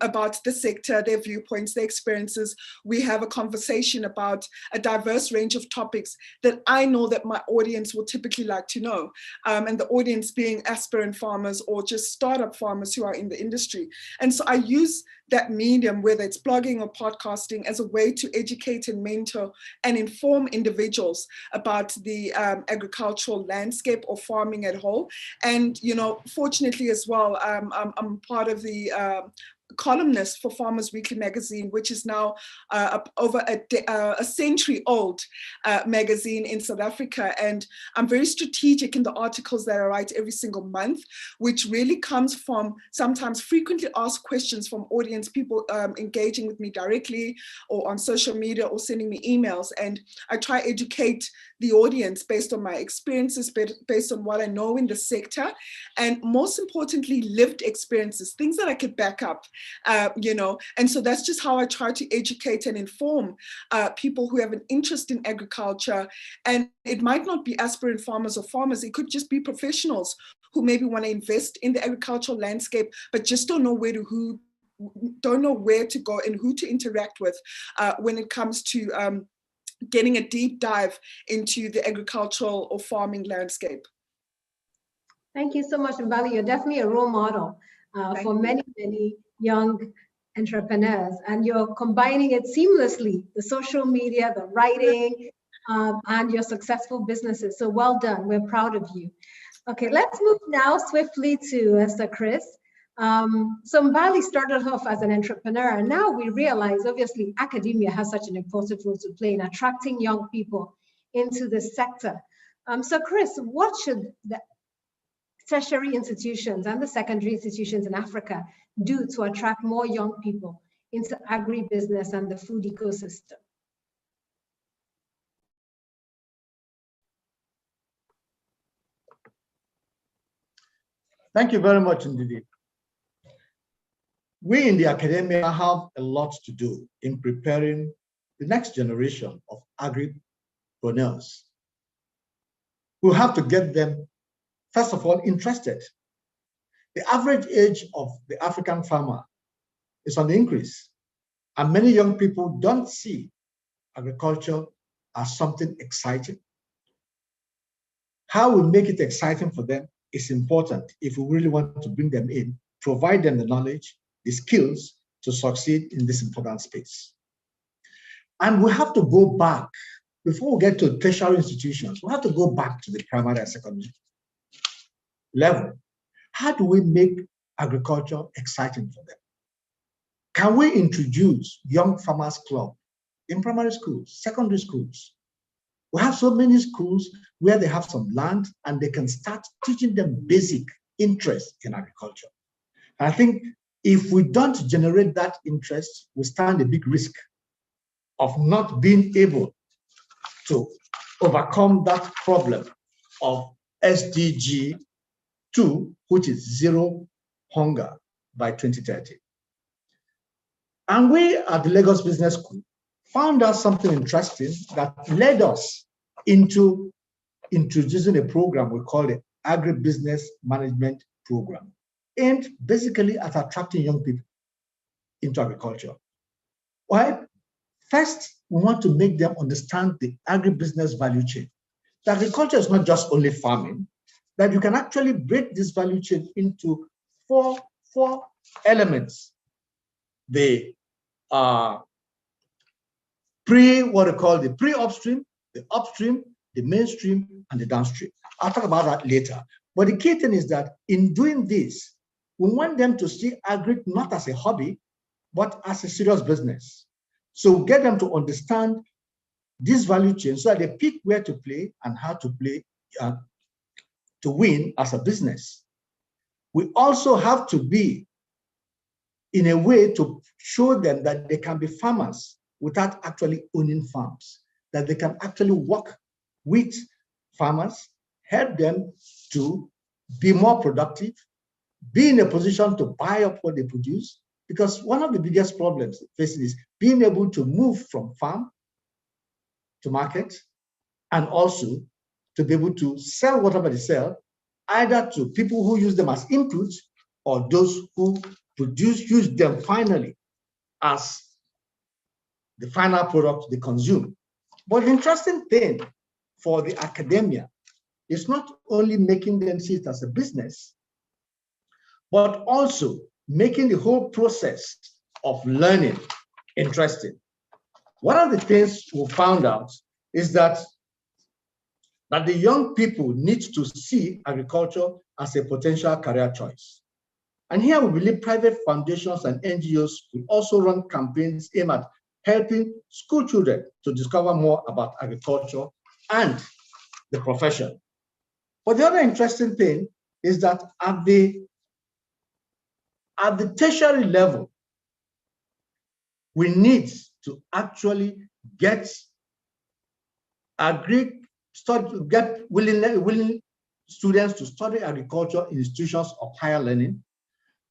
about the sector, their viewpoints, their experiences. We have a conversation about a diverse range of topics that I know that my audience will typically like to know, and the audience being aspirant farmers or just startup farmers who are in the industry. And so I use that medium, whether it's blogging or podcasting, as a way to educate and mentor and inform individuals about the agricultural landscape or farming at whole. And, fortunately as well, I'm part of the columnist for Farmers Weekly magazine, which is now over a century old magazine in South Africa. And I'm very strategic in the articles that I write every single month, which really comes from sometimes frequently asked questions from audience, people engaging with me directly or on social media or sending me emails. And I try to educate the audience based on my experiences, based on what I know in the sector, and most importantly, lived experiences, things that I could back up, you know. And so that's just how I try to educate and inform people who have an interest in agriculture. And it might not be aspirant farmers or farmers, it could just be professionals who maybe want to invest in the agricultural landscape, but just don't know where to go and who to interact with when it comes to getting a deep dive into the agricultural or farming landscape. Thank you so much, Mbali. You're definitely a role model for many, many young entrepreneurs, and you're combining it seamlessly, the social media, the writing, and your successful businesses. So well done. We're proud of you. Okay, let's move now swiftly to Sir Chris. So Mbali started off as an entrepreneur, and now we realize, obviously, academia has such an important role to play in attracting young people into this sector. So Chris, what should the tertiary institutions and the secondary institutions in Africa do to attract more young people into agribusiness and the food ecosystem? Thank you very much, Ndidi. We in the academia have a lot to do in preparing the next generation of agripreneurs. We have to get them, first of all, interested. The average age of the African farmer is on the increase, and many young people don't see agriculture as something exciting. How we make it exciting for them is important if we really want to bring them in, provide them the knowledge, the skills to succeed in this important space. And we have to go back, before we get to tertiary institutions, we have to go back to the primary and secondary level. How do we make agriculture exciting for them? Can we introduce Young Farmers Club in primary schools, secondary schools? We have so many schools where they have some land and they can start teaching them basic interest in agriculture. And I think if we don't generate that interest, we stand a big risk of not being able to overcome that problem of SDG 2, which is zero hunger by 2030. And we at the Lagos Business School found out something interesting that led us into introducing a program we call the Agribusiness Management Program, aimed basically at attracting young people into agriculture. Why? First, we want to make them understand the agribusiness value chain. The agriculture is not just only farming, that you can actually break this value chain into four elements. The pre-upstream, the upstream, the mainstream, and the downstream. I'll talk about that later. But the key thing is that in doing this, we want them to see agri not as a hobby, but as a serious business. So get them to understand this value chain so that they pick where to play and how to play to win as a business. We also have to be in a way to show them that they can be farmers without actually owning farms, that they can actually work with farmers, help them to be more productive, be in a position to buy up what they produce, because one of the biggest problems facing is being able to move from farm to market, and also to be able to sell whatever they sell, either to people who use them as inputs or those who use them finally as the final product they consume. But the interesting thing for the academia is not only making them see it as a business, but also making the whole process of learning interesting. One of the things we found out is that the young people need to see agriculture as a potential career choice. And here we believe private foundations and NGOs will also run campaigns aimed at helping school children to discover more about agriculture and the profession. But the other interesting thing is that at the tertiary level, we need to actually get willing students to study agriculture in institutions of higher learning,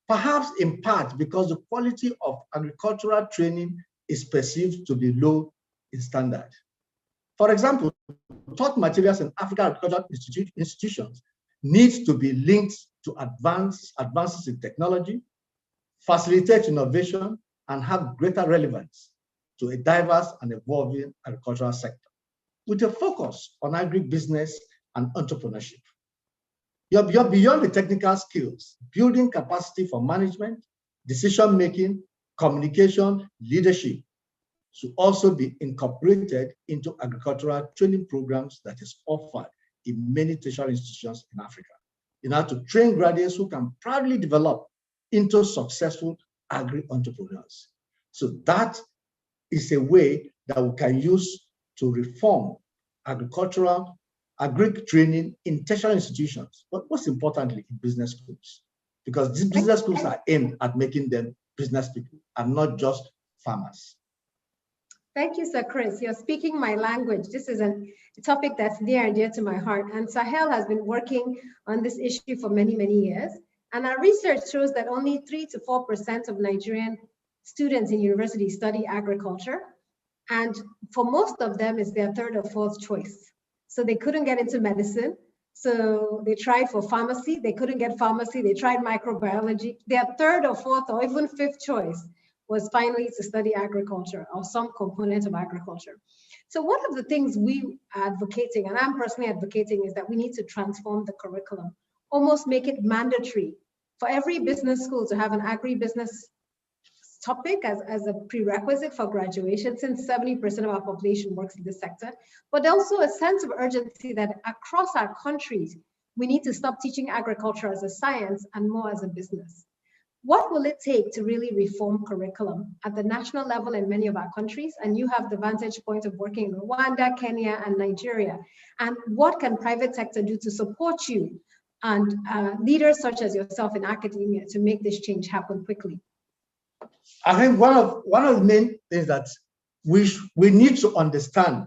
perhaps in part because the quality of agricultural training is perceived to be low in standard. For example, taught materials in African agricultural institutions needs to be linked to advances in technology, facilitate innovation, and have greater relevance to a diverse and evolving agricultural sector, with a focus on agribusiness and entrepreneurship. You're beyond the technical skills, building capacity for management, decision-making, communication, leadership should also be incorporated into agricultural training programs that is offered in many tertiary institutions in Africa, in order to train graduates who can proudly develop into successful agri-entrepreneurs. So that is a way that we can use to reform agricultural agri training in tertiary institutions, but most importantly in business schools, because these business schools are aimed at making them business people and not just farmers. Thank you, Sir Chris. You're speaking my language. This is a topic that's near and dear to my heart. And Sahel has been working on this issue for many, many years. And our research shows that only 3 to 4% of Nigerian students in universities study agriculture. And for most of them, it's their third or fourth choice. So they couldn't get into medicine. So they tried for pharmacy. They couldn't get pharmacy. They tried microbiology. Their third or fourth or even fifth choice was finally to study agriculture or some component of agriculture. So one of the things we are advocating, and I'm personally advocating, is that we need to transform the curriculum, almost make it mandatory for every business school to have an agribusiness topic as a prerequisite for graduation, since 70% of our population works in this sector, but also a sense of urgency that across our countries, we need to stop teaching agriculture as a science and more as a business. What will it take to really reform curriculum at the national level in many of our countries? And you have the vantage point of working in Rwanda, Kenya, and Nigeria. And what can private sector do to support you and leaders such as yourself in academia to make this change happen quickly? I think one of the main things that we need to understand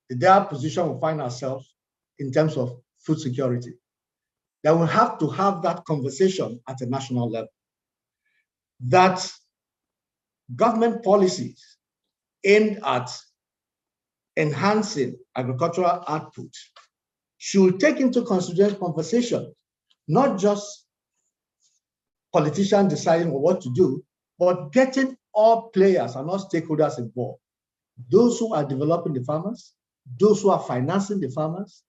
the dire position we find ourselves in terms of food security. That we have to have that conversation at a national level. That government policies aimed at enhancing agricultural output should take into consideration conversation, not just politicians deciding what to do, but getting all players and all stakeholders involved. Those who are developing the farmers, those who are financing the farmers,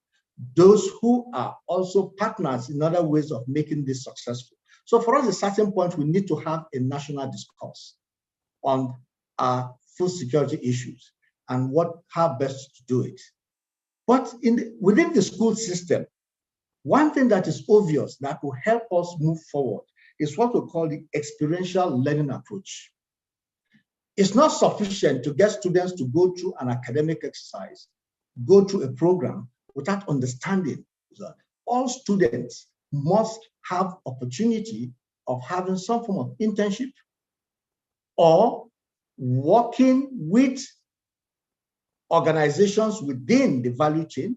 those who are also partners in other ways of making this successful. So for us, at a certain point, we need to have a national discourse on our food security issues and how best to do it. But within the school system, one thing that is obvious that will help us move forward is what we call the experiential learning approach. It's not sufficient to get students to go through an academic exercise, go through a program, without understanding that all students must have opportunity of having some form of internship or working with organizations within the value chain,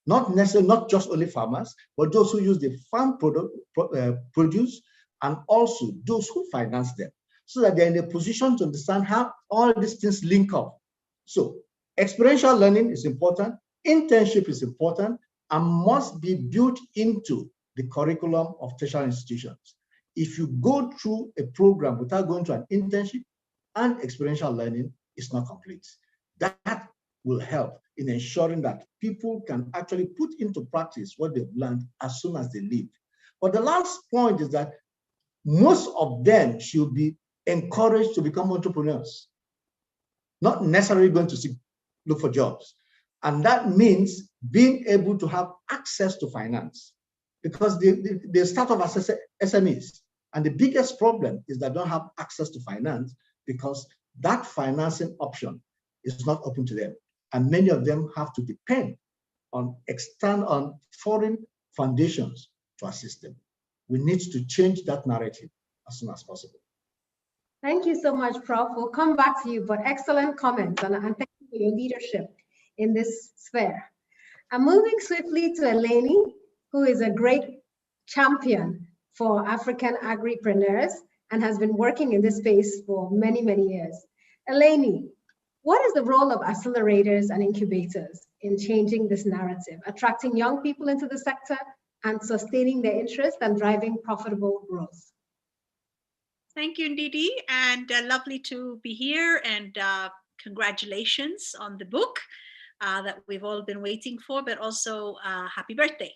not just only farmers, but those who use the farm produce, and also those who finance them, so that they're in a position to understand how all these things link up. So experiential learning is important. Internship is important and must be built into the curriculum of tertiary institutions. If you go through a program without going to an internship and experiential learning, it's not complete. That will help in ensuring that people can actually put into practice what they've learned as soon as they leave. But the last point is that most of them should be encouraged to become entrepreneurs, not necessarily going to look for jobs. And that means being able to have access to finance, because they start off as SMEs. And the biggest problem is that they don't have access to finance because that financing option is not open to them. And many of them have to depend on foreign foundations to assist them. We need to change that narrative as soon as possible. Thank you so much, Prof. We'll come back to you, but excellent comments, and thank you for your leadership in this sphere. I'm moving swiftly to Eleni, who is a great champion for African agripreneurs and has been working in this space for many, many years. Eleni, what is the role of accelerators and incubators in changing this narrative, attracting young people into the sector and sustaining their interest and driving profitable growth? Thank you, Ndidi, and lovely to be here, and congratulations on the book that we've all been waiting for, but also happy birthday.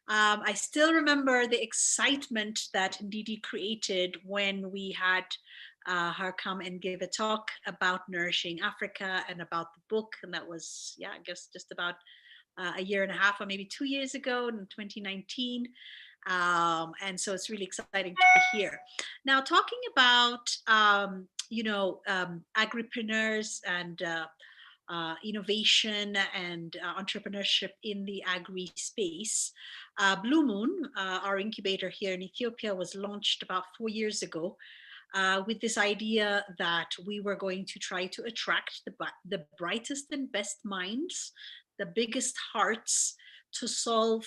I still remember the excitement that Ndidi created when we had her come and give a talk about Nourishing Africa and about the book, and that was, yeah, I guess just about a year and a half or maybe 2 years ago in 2019. And so it's really exciting to be here. Now, talking about, agripreneurs and innovation and entrepreneurship in the agri space. Blue Moon, our incubator here in Ethiopia, was launched about 4 years ago with this idea that we were going to try to attract the brightest and best minds, the biggest hearts to solve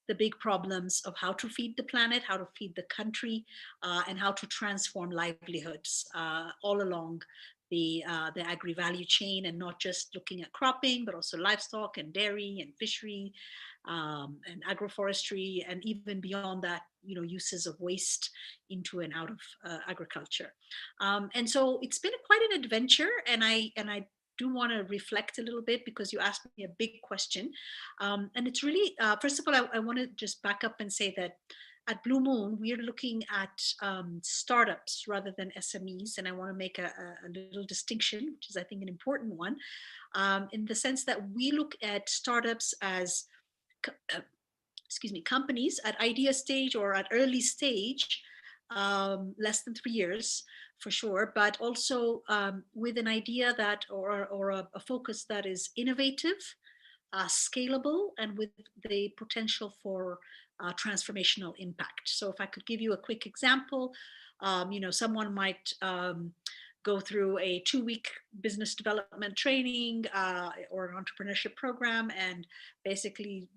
the big problems of how to feed the planet, how to feed the country, and how to transform livelihoods all along the agri value chain, and not just looking at cropping, but also livestock and dairy and fishery and agroforestry, and even beyond that, uses of waste into and out of agriculture. And so it's been quite an adventure, and I do want to reflect a little bit because you asked me a big question. And it's really, first of all, I want to just back up and say that at Blue Moon, we are looking at startups rather than SMEs. And I want to make a little distinction, which is, I think, an important one, in the sense that we look at startups as, companies at idea stage or at early stage, less than 3 years, for sure, but also with an idea that, or a focus that is innovative, scalable, and with the potential for transformational impact. So if I could give you a quick example, someone might go through a 2-week business development training or an entrepreneurship program, and basically,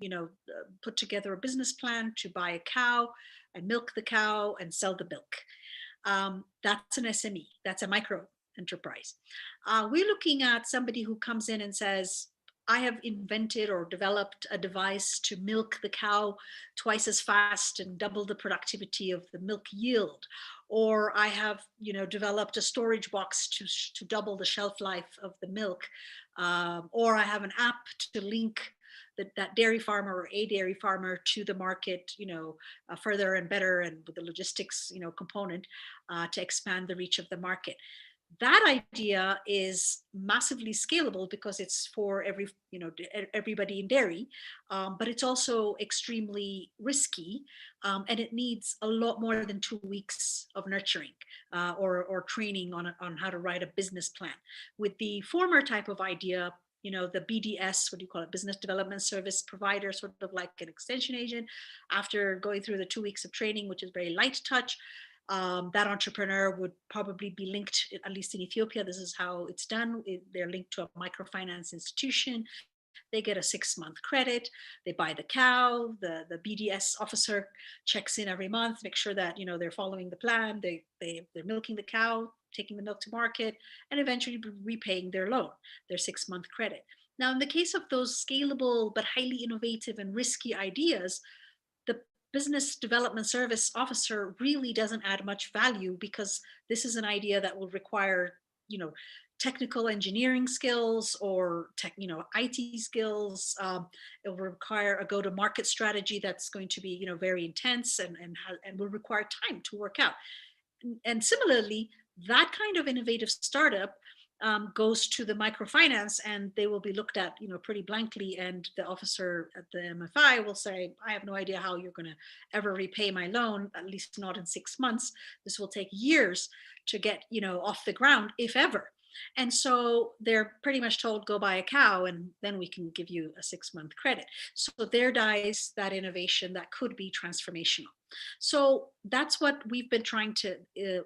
put together a business plan to buy a cow and milk the cow and sell the milk. That's an SME, that's a micro enterprise. We're looking at somebody who comes in and says, I have invented or developed a device to milk the cow twice as fast and double the productivity of the milk yield. Or I have, developed a storage box to double the shelf life of the milk. Or I have an app to link that dairy farmer or a dairy farmer to the market, further and better, and with the logistics, component to expand the reach of the market. That idea is massively scalable because it's for everybody in dairy, but it's also extremely risky, and it needs a lot more than 2 weeks of nurturing or training on how to write a business plan. With the former type of idea, the BDS, what do you call it? Business Development Service Provider, sort of like an extension agent, after going through the 2 weeks of training, which is very light touch, that entrepreneur would probably be linked, at least in Ethiopia, this is how it's done. They're linked to a microfinance institution. They get a 6-month credit. They buy the cow. The BDS officer checks in every month, make sure that they're following the plan. They're milking the cow, taking the milk to market, and eventually repaying their loan, their 6-month credit. Now, in the case of those scalable but highly innovative and risky ideas, the business development service officer really doesn't add much value, because this is an idea that will require, technical engineering skills or IT skills. It will require a go-to-market strategy that's going to be, very intense and will require time to work out. And similarly, that kind of innovative startup goes to the microfinance, and they will be looked at, pretty blankly. And the officer at the MFI will say, I have no idea how you're going to ever repay my loan, at least not in 6 months. This will take years to get, off the ground, if ever. And so they're pretty much told, go buy a cow and then we can give you a 6-month credit. So there dies that innovation that could be transformational. So that's what we've been trying to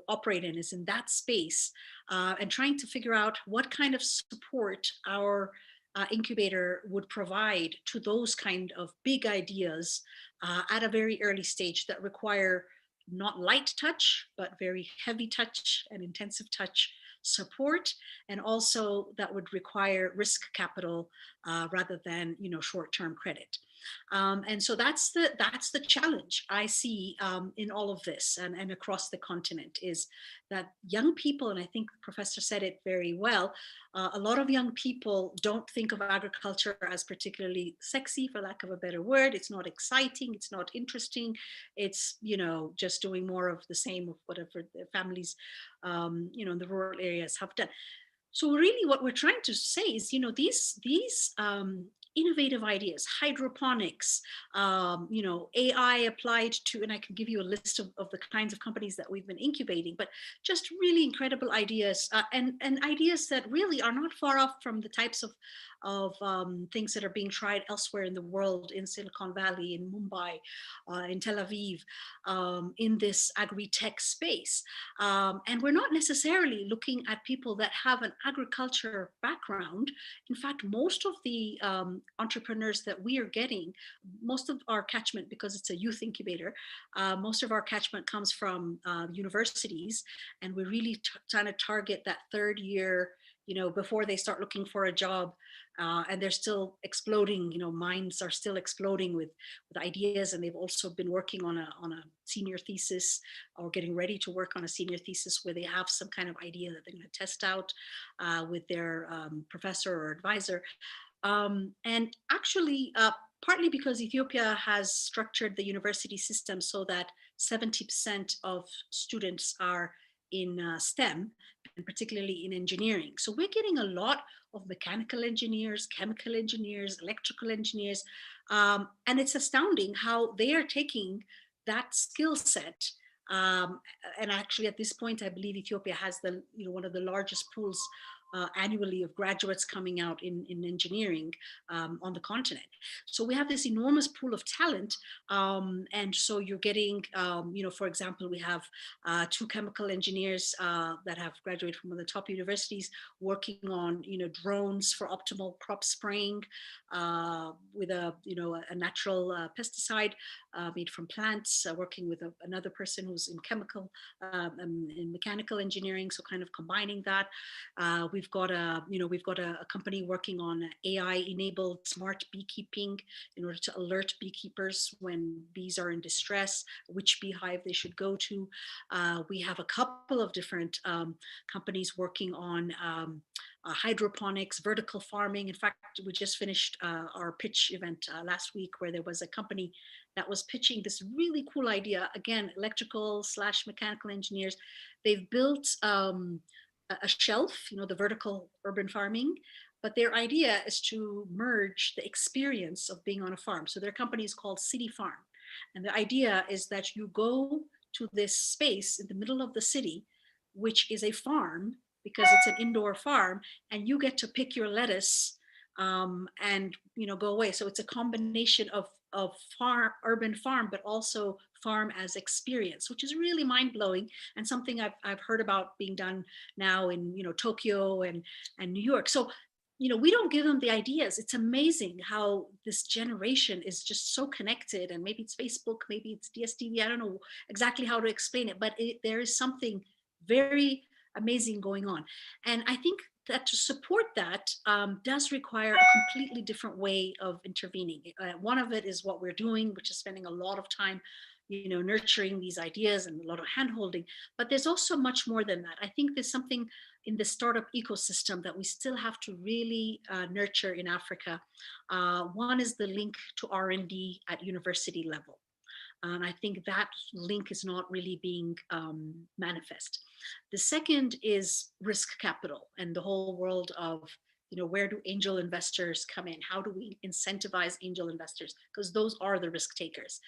operate in, is in that space, and trying to figure out what kind of support our incubator would provide to those kind of big ideas at a very early stage that require not light touch, but very heavy touch and intensive touch support, and also that would require risk capital rather than short-term credit. And so that's the challenge I see in all of this and across the continent, is that young people, and I think the professor said it very well, a lot of young people don't think of agriculture as particularly sexy, for lack of a better word. It's not exciting, it's not interesting, it's just doing more of the same of whatever their families in the rural areas have done. So really what we're trying to say is, these innovative ideas, hydroponics, AI applied to, and I can give you a list of the kinds of companies that we've been incubating, but just really incredible ideas, and ideas that really are not far off from the types of things that are being tried elsewhere in the world, in Silicon Valley, in Mumbai, in Tel Aviv, in this agri-tech space. And we're not necessarily looking at people that have an agriculture background. In fact, most of the entrepreneurs that we are getting, most of our catchment, because it's a youth incubator, most of our catchment comes from universities, and we're really trying to target that third year, before they start looking for a job, and they're still exploding, minds are still exploding with ideas, and they've also been working on a senior thesis, or getting ready to work on a senior thesis where they have some kind of idea that they're going to test out with their professor or advisor. And actually, partly because Ethiopia has structured the university system so that 70% of students are in STEM, and particularly in engineering. So we're getting a lot of mechanical engineers, chemical engineers, electrical engineers, and it's astounding how they are taking that skill set. And actually, at this point, I believe Ethiopia has one of the largest pools annually of graduates coming out in engineering on the continent. So we have this enormous pool of talent. And so you're getting, for example, we have 2 chemical engineers that have graduated from one of the top universities working on, drones for optimal crop spraying with a natural pesticide made from plants, working with another person who's in chemical, in mechanical engineering. So kind of combining that. We've got a company working on AI-enabled smart beekeeping in order to alert beekeepers when bees are in distress, which beehive they should go to. We have a couple of different companies working on hydroponics, vertical farming. In fact, we just finished our pitch event last week, where there was a company that was pitching this really cool idea. Again, electrical / mechanical engineers. They've built a shelf, the vertical urban farming, but their idea is to merge the experience of being on a farm. So their company is called City Farm. And the idea is that you go to this space in the middle of the city, which is a farm, because it's an indoor farm, and you get to pick your lettuce and go away. So it's a combination of urban farm, but also farm as experience, which is really mind-blowing, and something I've heard about being done now in Tokyo and New York. So we don't give them the ideas. It's amazing how this generation is just so connected, and maybe it's Facebook, maybe it's DSTV, I don't know exactly how to explain it, but there is something very amazing going on. And I think that to support that does require a completely different way of intervening. One of it is what we're doing, which is spending a lot of time, nurturing these ideas and a lot of handholding. But there's also much more than that. I think there's something in the startup ecosystem that we still have to really nurture in Africa. One is the link to R&D at university level. And I think that link is not really being manifest. The second is risk capital and the whole world of, where do angel investors come in? How do we incentivize angel investors? Because those are the risk takers.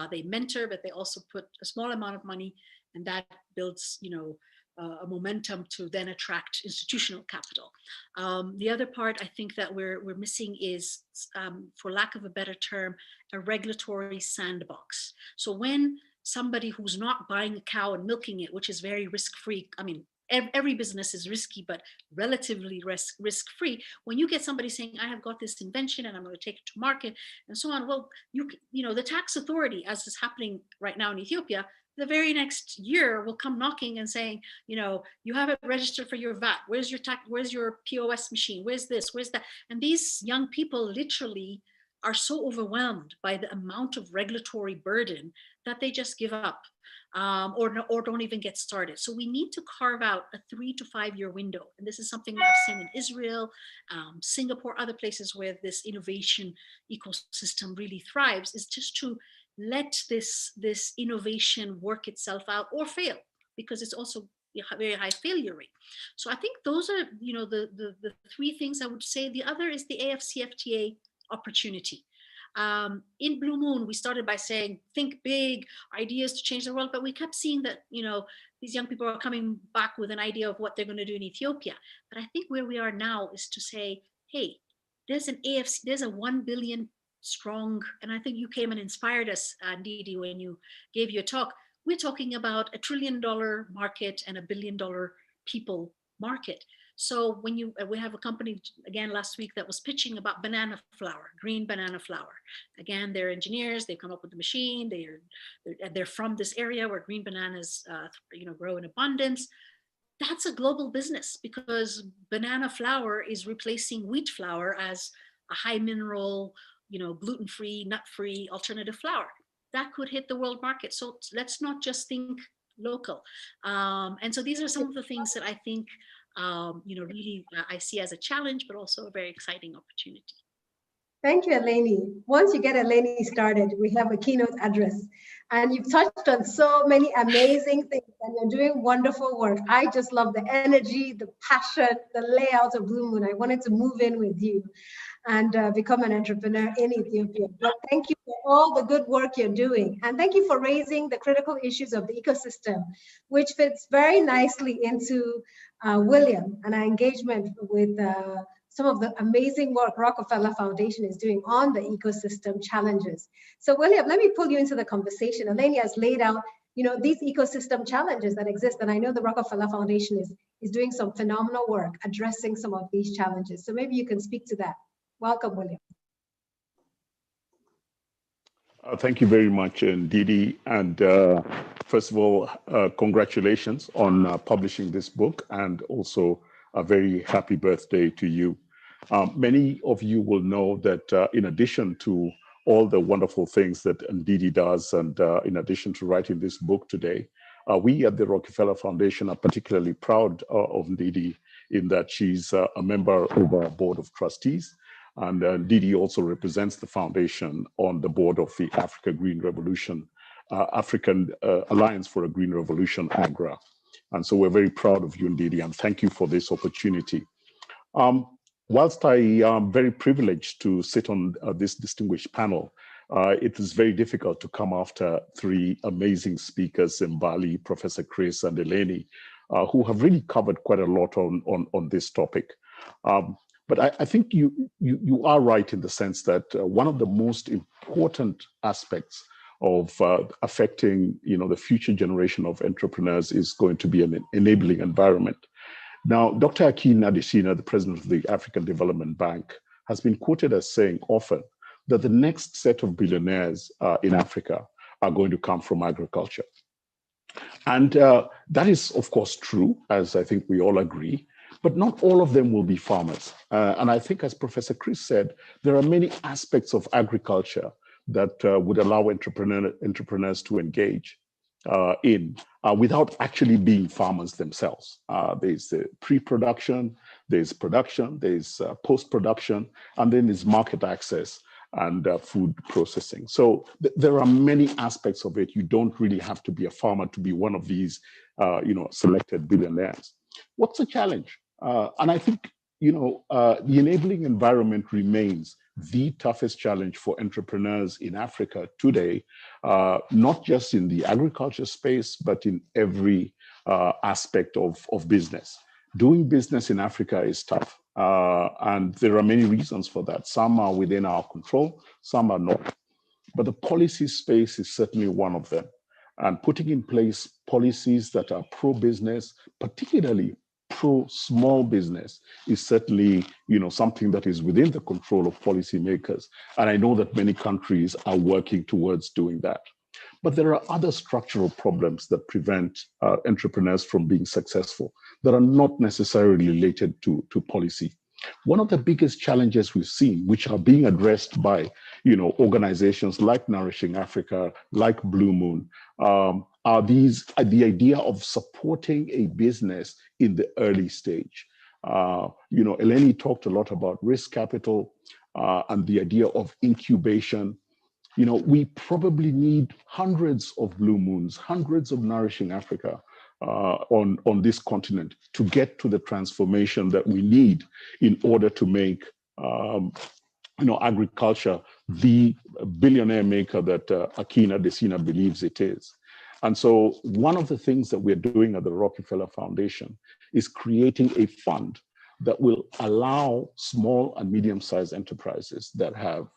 They mentor, but they also put a small amount of money, and that builds, a momentum to then attract institutional capital. The other part I think that we're missing is, for lack of a better term, a regulatory sandbox. So when somebody who's not buying a cow and milking it, which is very risk-free, I mean, every business is risky, but relatively risk-free. When you get somebody saying, I have got this invention and I'm going to take it to market and so on, well, the tax authority, as is happening right now in Ethiopia, the very next year will come knocking and saying, you haven't registered for your VAT. Where's your tax? Where's your POS machine? Where's this? Where's that? And these young people literally are so overwhelmed by the amount of regulatory burden that they just give up, or don't even get started. So we need to carve out a 3 to 5 year window. And this is something that I've seen in Israel, Singapore, other places where this innovation ecosystem really thrives, is just to let this innovation work itself out or fail, because it's also a very high failure rate. So I think those are, the 3 things I would say. The other is the AFCFTA opportunity. In Blue Moon, we started by saying, think big, ideas to change the world, but we kept seeing that, these young people are coming back with an idea of what they're going to do in Ethiopia. But I think where we are now is to say, hey, there's an AFC, there's a 1 billion strong, and I think you came and inspired us, Ndidi, when you gave your talk. We're talking about $1 trillion market and $1 billion people market. So when we have a company again last week that was pitching about banana flour, green banana flour. Again, they're engineers. They've come up with the machine. They're from this area where green bananas, grow in abundance. That's a global business, because banana flour is replacing wheat flour as a high mineral, gluten-free, nut-free alternative flour. That could hit the world market. So let's not just think local. And so these are some of the things that I think, really I see as a challenge, but also a very exciting opportunity. Thank you, Eleni. Once you get Eleni started, we have a keynote address. And you've touched on so many amazing things, and you're doing wonderful work. I just love the energy, the passion, the layout of Blue Moon. I wanted to move in with you and become an entrepreneur in Ethiopia. But thank you for all the good work you're doing. And thank you for raising the critical issues of the ecosystem, which fits very nicely into William and our engagement with some of the amazing work Rockefeller Foundation is doing on the ecosystem challenges. So William, let me pull you into the conversation. Eleni has laid out, these ecosystem challenges that exist. And I know the Rockefeller Foundation is doing some phenomenal work addressing some of these challenges. So maybe you can speak to that. Welcome, William. Thank you very much, Ndidi. And first of all, congratulations on publishing this book, and also a very happy birthday to you. Many of you will know that in addition to all the wonderful things that Ndidi does, and in addition to writing this book today, we at the Rockefeller Foundation are particularly proud of Ndidi in that she's a member of our board of trustees. And Ndidi also represents the foundation on the board of the African Alliance for a Green Revolution, AGRA. And so we're very proud of you, Ndidi, and thank you for this opportunity. Whilst I am very privileged to sit on this distinguished panel, it is very difficult to come after 3 amazing speakers in Bali, Professor Chris and Eleni, who have really covered quite a lot on this topic. But I think you are right in the sense that one of the most important aspects of affecting the future generation of entrepreneurs is going to be an enabling environment. Now, Dr. Akin Adesina, the president of the African Development Bank, has been quoted as saying often that the next set of billionaires in Africa are going to come from agriculture. And that is, of course, true, as I think we all agree. But not all of them will be farmers. And I think, as Professor Chris said, there are many aspects of agriculture that would allow entrepreneurs to engage in without actually being farmers themselves. There's pre-production, there's production, there's post-production, and then there's market access. and food processing. So there are many aspects of it. You don't really have to be a farmer to be one of these, selected billionaires. What's the challenge? And I think, the enabling environment remains the toughest challenge for entrepreneurs in Africa today, not just in the agriculture space, but in every aspect of business. Doing business in Africa is tough, and there are many reasons for that. Some are within our control, some are not. But the policy space is certainly one of them. And putting in place policies that are pro-business, particularly pro-small business, is certainly, something that is within the control of policymakers. And I know that many countries are working towards doing that. But there are other structural problems that prevent entrepreneurs from being successful that are not necessarily related to policy. One of the biggest challenges we've seen, which are being addressed by organizations like Nourishing Africa, like Blue Moon, are the idea of supporting a business in the early stage. Eleni talked a lot about risk capital and the idea of incubation. We probably need hundreds of Blue Moons, hundreds of Nourishing Africa on this continent to get to the transformation that we need in order to make agriculture the billionaire maker that Akina Desina believes it is. And so one of the things that we're doing at the Rockefeller Foundation is creating a fund that will allow small and medium-sized enterprises that have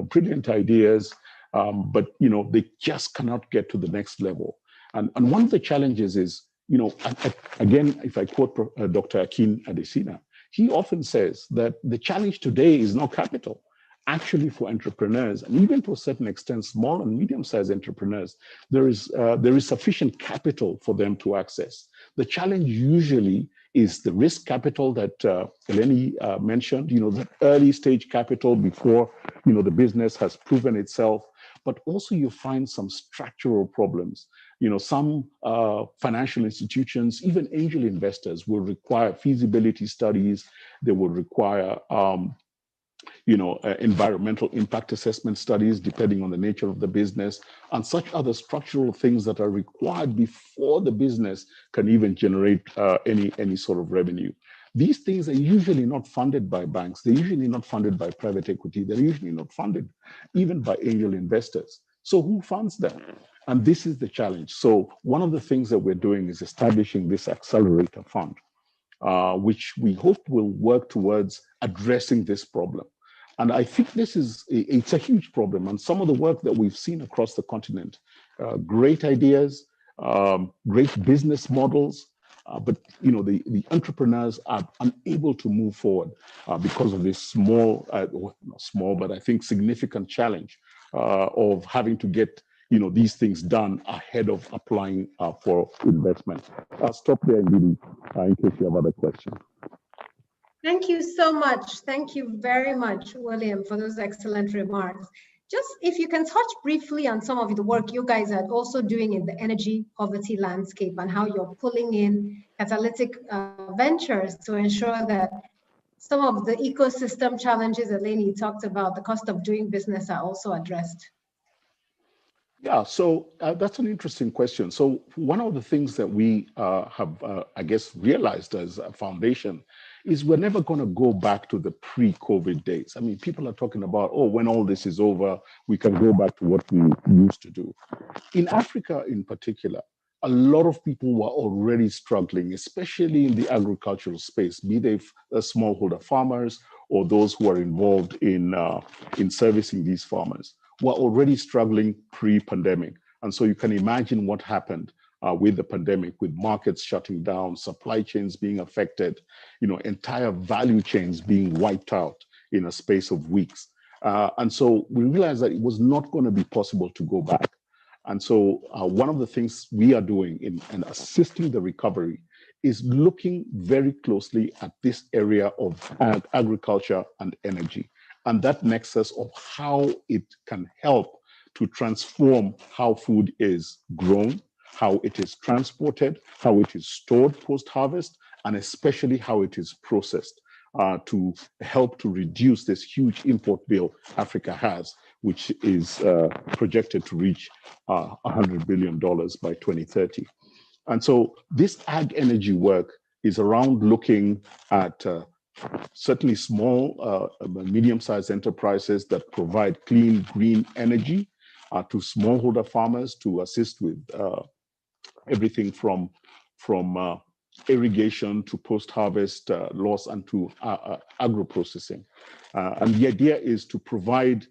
brilliant ideas, but they just cannot get to the next level. And one of the challenges is, again, if I quote Dr. Akin Adesina, he often says that the challenge today is not capital. Actually, for entrepreneurs, and even to a certain extent, small and medium-sized entrepreneurs, there is sufficient capital for them to access. The challenge usually is the risk capital that Eleni mentioned, the early stage capital before, the business has proven itself. But also you find some structural problems. Some financial institutions, even angel investors, will require feasibility studies. They will require environmental impact assessment studies, depending on the nature of the business, and such other structural things that are required before the business can even generate any sort of revenue. These things are usually not funded by banks. They're usually not funded by private equity. They're usually not funded even by angel investors. So who funds them? And this is the challenge. So one of the things that we're doing is establishing this accelerator fund, which we hope will work towards addressing this problem. And I think it's a huge problem. And some of the work that we've seen across the continent, great ideas, great business models, but the entrepreneurs are unable to move forward because of this not small, but I think significant challenge of having to get these things done ahead of applying for investment. I'll stop there, in case you have other questions. Thank you so much. Thank you very much, William, for those excellent remarks. Just if you can touch briefly on some of the work you guys are also doing in the energy poverty landscape and how you're pulling in catalytic ventures to ensure that some of the ecosystem challenges that Eleni talked about, the cost of doing business, are also addressed. Yeah, so that's an interesting question. So one of the things that we have, I guess, realized as a foundation is we're never going to go back to the pre-COVID days. I mean, people are talking about, when all this is over, we can go back to what we used to do. In Africa in particular, a lot of people were already struggling, especially in the agricultural space, be they smallholder farmers or those who are involved in servicing these farmers, were already struggling pre-pandemic. And so you can imagine what happened with the pandemic, with markets shutting down, supply chains being affected, entire value chains being wiped out in a space of weeks. And so we realized that it was not going to be possible to go back. And so one of the things we are doing in assisting the recovery is looking very closely at this area of agriculture and energy, and that nexus of how it can help to transform how food is grown, how it is transported, how it is stored post-harvest, and especially how it is processed. to help to reduce this huge import bill Africa has, which is projected to reach $100 billion by 2030. And so this ag energy work is around looking at certainly small, medium-sized enterprises that provide clean, green energy to smallholder farmers to assist with everything from irrigation to post-harvest loss and to agro-processing. And the idea is to provide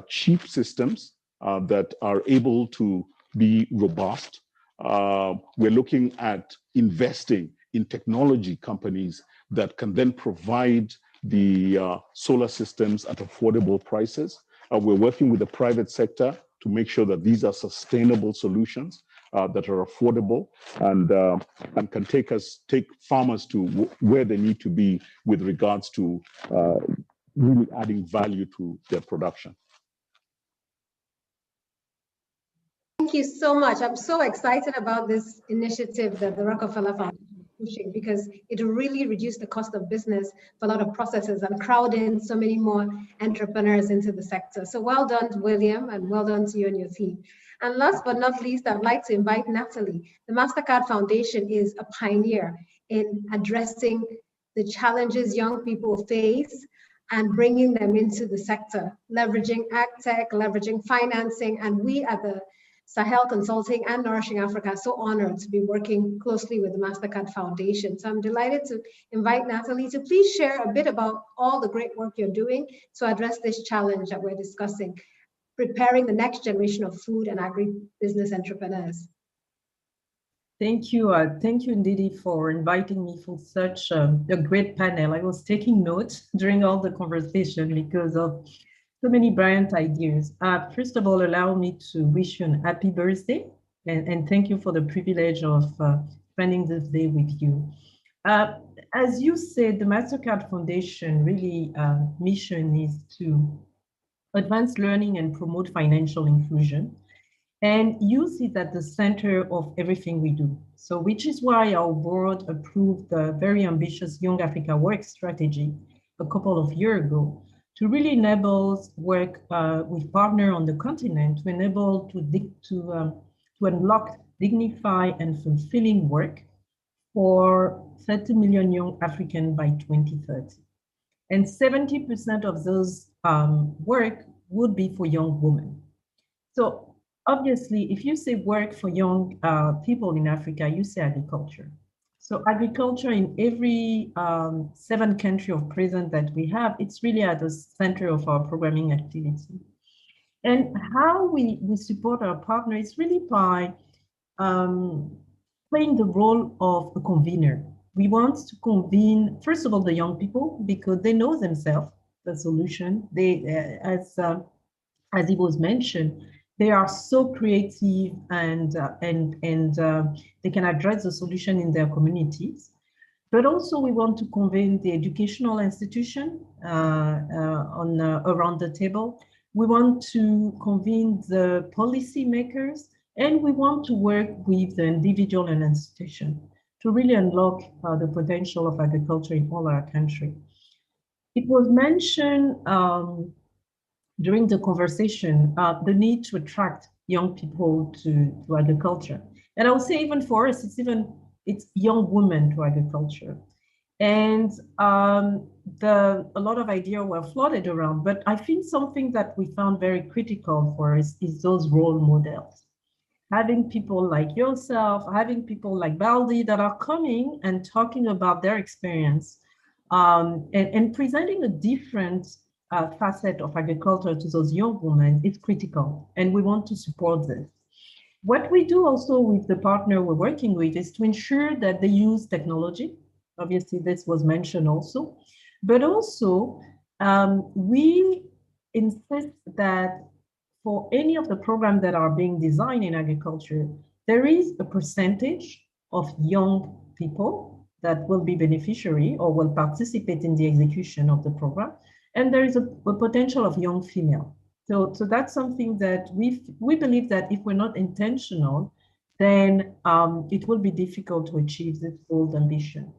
cheap systems that are able to be robust. We're looking at investing in technology companies that can then provide the solar systems at affordable prices. We're working with the private sector to make sure that these are sustainable solutions that are affordable and can take farmers to where they need to be with regards to really adding value to their production. Thank you so much. I'm so excited about this initiative that the Rockefeller Foundation is pushing, because it will really reduce the cost of business for a lot of processes and crowd in so many more entrepreneurs into the sector. So well done, William, and well done to you and your team. And last but not least, I'd like to invite Natalie. The MasterCard Foundation is a pioneer in addressing the challenges young people face and bringing them into the sector, leveraging AgTech, leveraging financing, and we at the Sahel Consulting and Nourishing Africa are so honored to be working closely with the MasterCard Foundation. So I'm delighted to invite Natalie to please share a bit about all the great work you're doing to address this challenge that we're discussing, preparing the next generation of food and agribusiness entrepreneurs. Thank you. Thank you, Ndidi, for inviting me for such a great panel. I was taking notes during all the conversation because of so many brilliant ideas. First of all, allow me to wish you an happy birthday and thank you for the privilege of spending this day with you. As you said, the MasterCard Foundation really mission is to advance learning and promote financial inclusion. And youth is at the center of everything we do. So which is why our board approved the very ambitious Young Africa Work Strategy a couple of years ago to really enable work with partners on the continent to enable to unlock dignified and fulfilling work for 30 million young Africans by 2030. And 70% of those work would be for young women. So obviously, if you say work for young people in Africa, you say agriculture. So agriculture in every 7 countries of present that we have, it's really at the center of our programming activity. And how we support our partners is really by playing the role of a convener. We want to convene, first of all, the young people, because they know themselves the solution. They, as it was mentioned, they are so creative and they can address the solution in their communities. But also we want to convene the educational institution around the table. We want to convene the policy makers, and we want to work with the individual and institution to really unlock the potential of agriculture in all our country. It was mentioned during the conversation, the need to attract young people to agriculture. And I would say even for us, it's young women to agriculture. And a lot of ideas were floated around, but I think something that we found very critical for us is those role models. Having people like yourself, having people like Baldi that are coming and talking about their experience and presenting a different facet of agriculture to those young women is critical, and we want to support this. What we do also with the partner we're working with is to ensure that they use technology. Obviously, this was mentioned also, but also we insist that for any of the programs that are being designed in agriculture, there is a percentage of young people that will be beneficiary or will participate in the execution of the program. And there is a potential of young female. So that's something that we believe that if we're not intentional, then it will be difficult to achieve this bold ambition.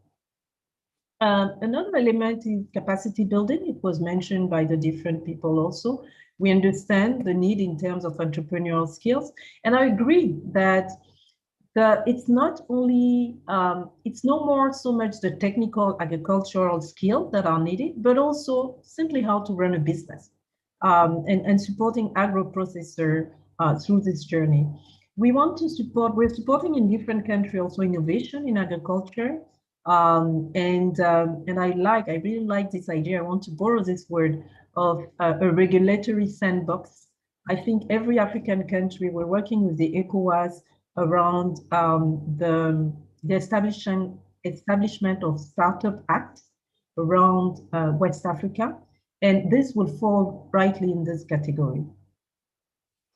Another element is capacity building. It was mentioned by the different people also. We understand the need in terms of entrepreneurial skills. And I agree that it's not only, it's no more so much the technical agricultural skills that are needed, but also simply how to run a business and supporting agro-processor through this journey. We want to support, we're supporting in different countries also innovation in agriculture. And I really like this idea. I want to borrow this word of a regulatory sandbox. I think every African country, we're working with the ECOWAS around the establishment of startup acts around West Africa, and this will fall rightly in this category.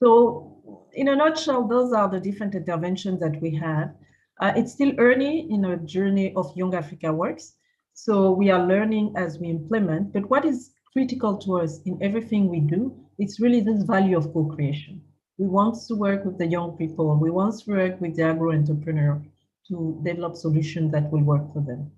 So in a nutshell, those are the different interventions that we have. It's still early in a journey of Young Africa Works. So we are learning as we implement, but what is critical to us in everything we do, it's really this value of co-creation. We want to work with the young people. We want to work with the agro-entrepreneur to develop solutions that will work for them.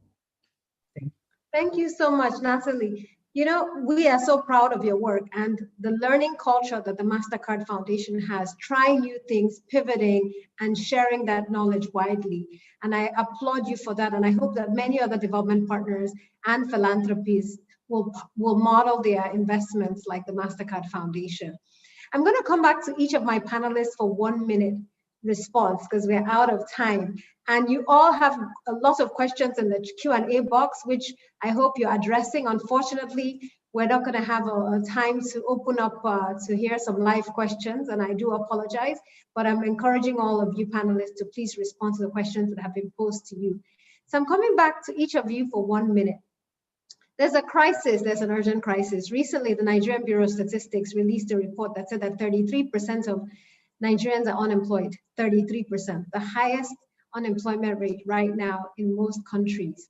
Thank you so much, Natalie. You know, we are so proud of your work and the learning culture that the MasterCard Foundation has, trying new things, pivoting, and sharing that knowledge widely. And I applaud you for that. And I hope that many other development partners and philanthropies will model their investments like the MasterCard Foundation. I'm going to come back to each of my panelists for 1 minute response because we're out of time. And you all have a lot of questions in the Q&A box, which I hope you're addressing. Unfortunately, we're not going to have a time to open up to hear some live questions, and I do apologize, but I'm encouraging all of you panelists to please respond to the questions that have been posed to you. So I'm coming back to each of you for 1 minute. There's a crisis, there's an urgent crisis. Recently, the Nigerian Bureau of Statistics released a report that said that 33% of Nigerians are unemployed, 33%, the highest unemployment rate right now in most countries.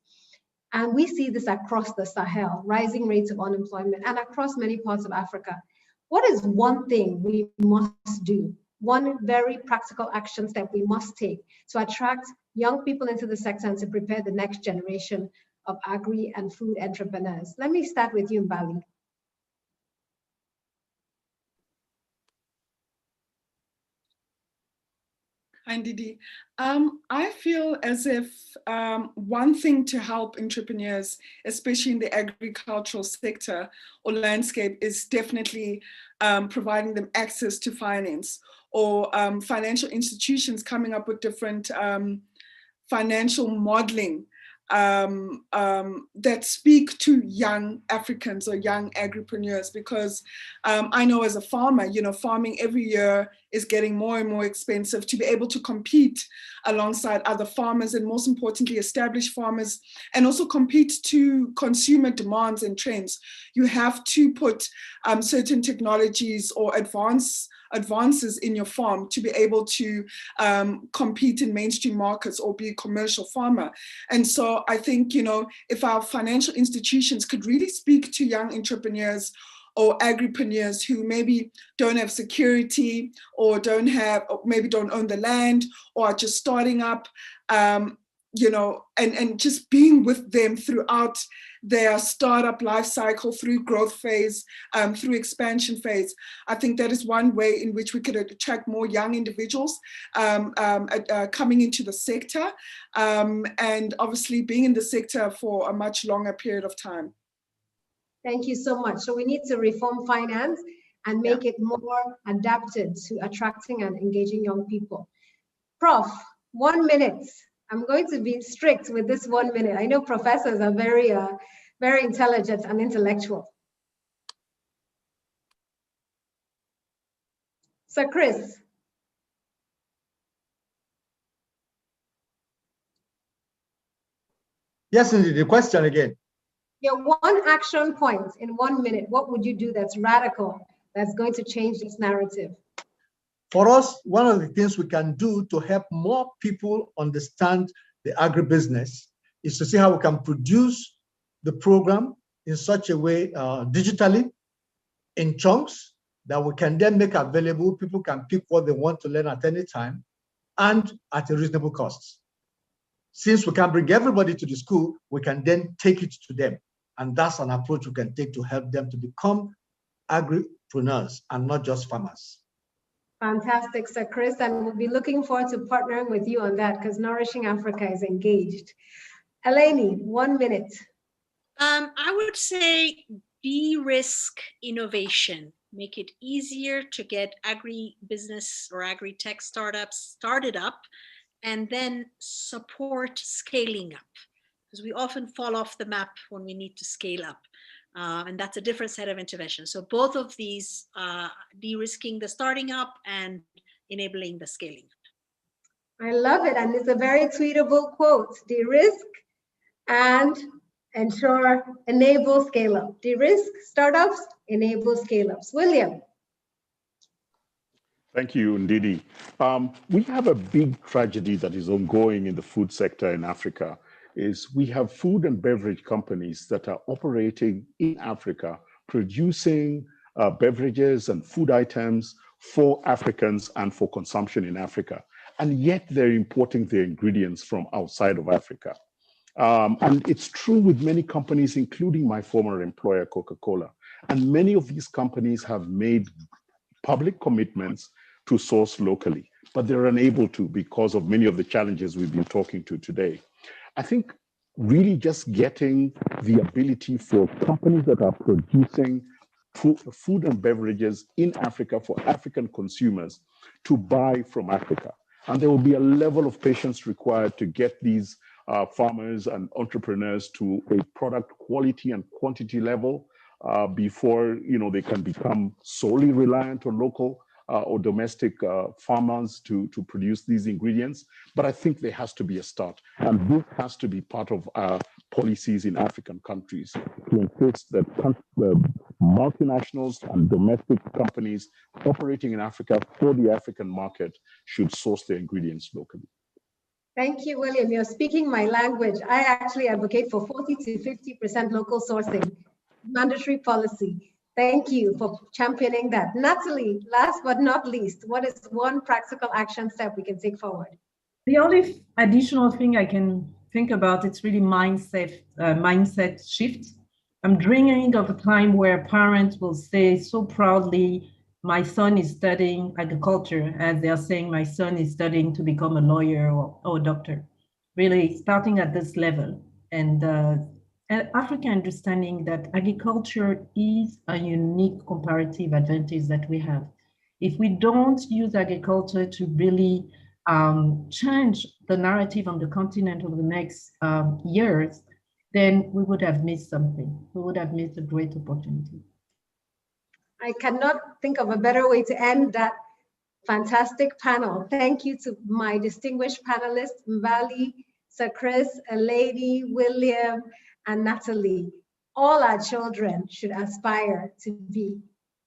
And we see this across the Sahel, rising rates of unemployment, and across many parts of Africa. What is one thing we must do, one very practical action step we must take to attract young people into the sector and to prepare the next generation of agri and food entrepreneurs? Let me start with you, Mbali. Hi, Ndidi. I feel as if one thing to help entrepreneurs, especially in the agricultural sector or landscape, is definitely providing them access to finance, or financial institutions coming up with different financial modeling that speak to young Africans or young agripreneurs, because I know as a farmer, you know, farming every year is getting more and more expensive. To be able to compete alongside other farmers, and most importantly, established farmers, and also compete to consumer demands and trends, you have to put certain technologies or advances in your farm to be able to compete in mainstream markets or be a commercial farmer. And so I think, you know, if our financial institutions could really speak to young entrepreneurs or agripreneurs who maybe don't have security, or maybe don't own the land, or are just starting up, you know, and just being with them throughout their startup life cycle, through growth phase, through expansion phase. I think that is one way in which we could attract more young individuals coming into the sector, and obviously being in the sector for a much longer period of time. Thank you so much. So we need to reform finance and make it more adapted to attracting and engaging young people. Prof, 1 minute. I'm going to be strict with this 1 minute. I know professors are very, very intelligent and intellectual. So Chris. Yes, indeed. The question again. Your one action point in 1 minute, what would you do that's radical, that's going to change this narrative? For us, one of the things we can do to help more people understand the agribusiness is to see how we can produce the program in such a way digitally, in chunks, that we can then make available. People can pick what they want to learn at any time and at a reasonable cost. Since we can bring everybody to the school, we can then take it to them. And that's an approach we can take to help them to become agripreneurs and not just farmers. Fantastic, Sir Chris, and we'll be looking forward to partnering with you on that because Nourishing Africa is engaged. Eleni, 1 minute. I would say de-risk innovation, make it easier to get agri-business or agri-tech startups started up, and then support scaling up, because we often fall off the map when we need to scale up. And that's a different set of interventions. So both of these, de-risking the starting up and enabling the scaling up. I love it, and it's a very tweetable quote. De-risk and enable scale up. De-risk startups, enable scale ups. William. Thank you, Ndidi. We have a big tragedy that is ongoing in the food sector in Africa. Is we have food and beverage companies that are operating in Africa, producing beverages and food items for Africans and for consumption in Africa. And yet they're importing their ingredients from outside of Africa. And it's true with many companies, including my former employer, Coca-Cola. And many of these companies have made public commitments to source locally, but they're unable to because of many of the challenges we've been talking to today. I think really just getting the ability for companies that are producing food and beverages in Africa for African consumers to buy from Africa. And there will be a level of patience required to get these farmers and entrepreneurs to a product quality and quantity level before they can become solely reliant on local or domestic farmers to produce these ingredients. But I think there has to be a start. And this has to be part of our policies in African countries to insist that multinationals and domestic companies operating in Africa for the African market should source their ingredients locally. Thank you, William. You're speaking my language. I actually advocate for 40 to 50% local sourcing, mandatory policy. Thank you for championing that. Natalie, last but not least, what is one practical action step we can take forward? The only additional thing I can think about, it's really mindset shift. I'm dreaming of a time where parents will say so proudly, my son is studying agriculture, as they are saying, my son is studying to become a lawyer or a doctor. Really starting at this level. And Africa understanding that agriculture is a unique comparative advantage that we have. If we don't use agriculture to really change the narrative on the continent over the next years, then we would have missed something. We would have missed a great opportunity. I cannot think of a better way to end that fantastic panel. Thank you to my distinguished panelists, Mbali, Sir Chris, Eleni, William, and Natalie. All our children should aspire to be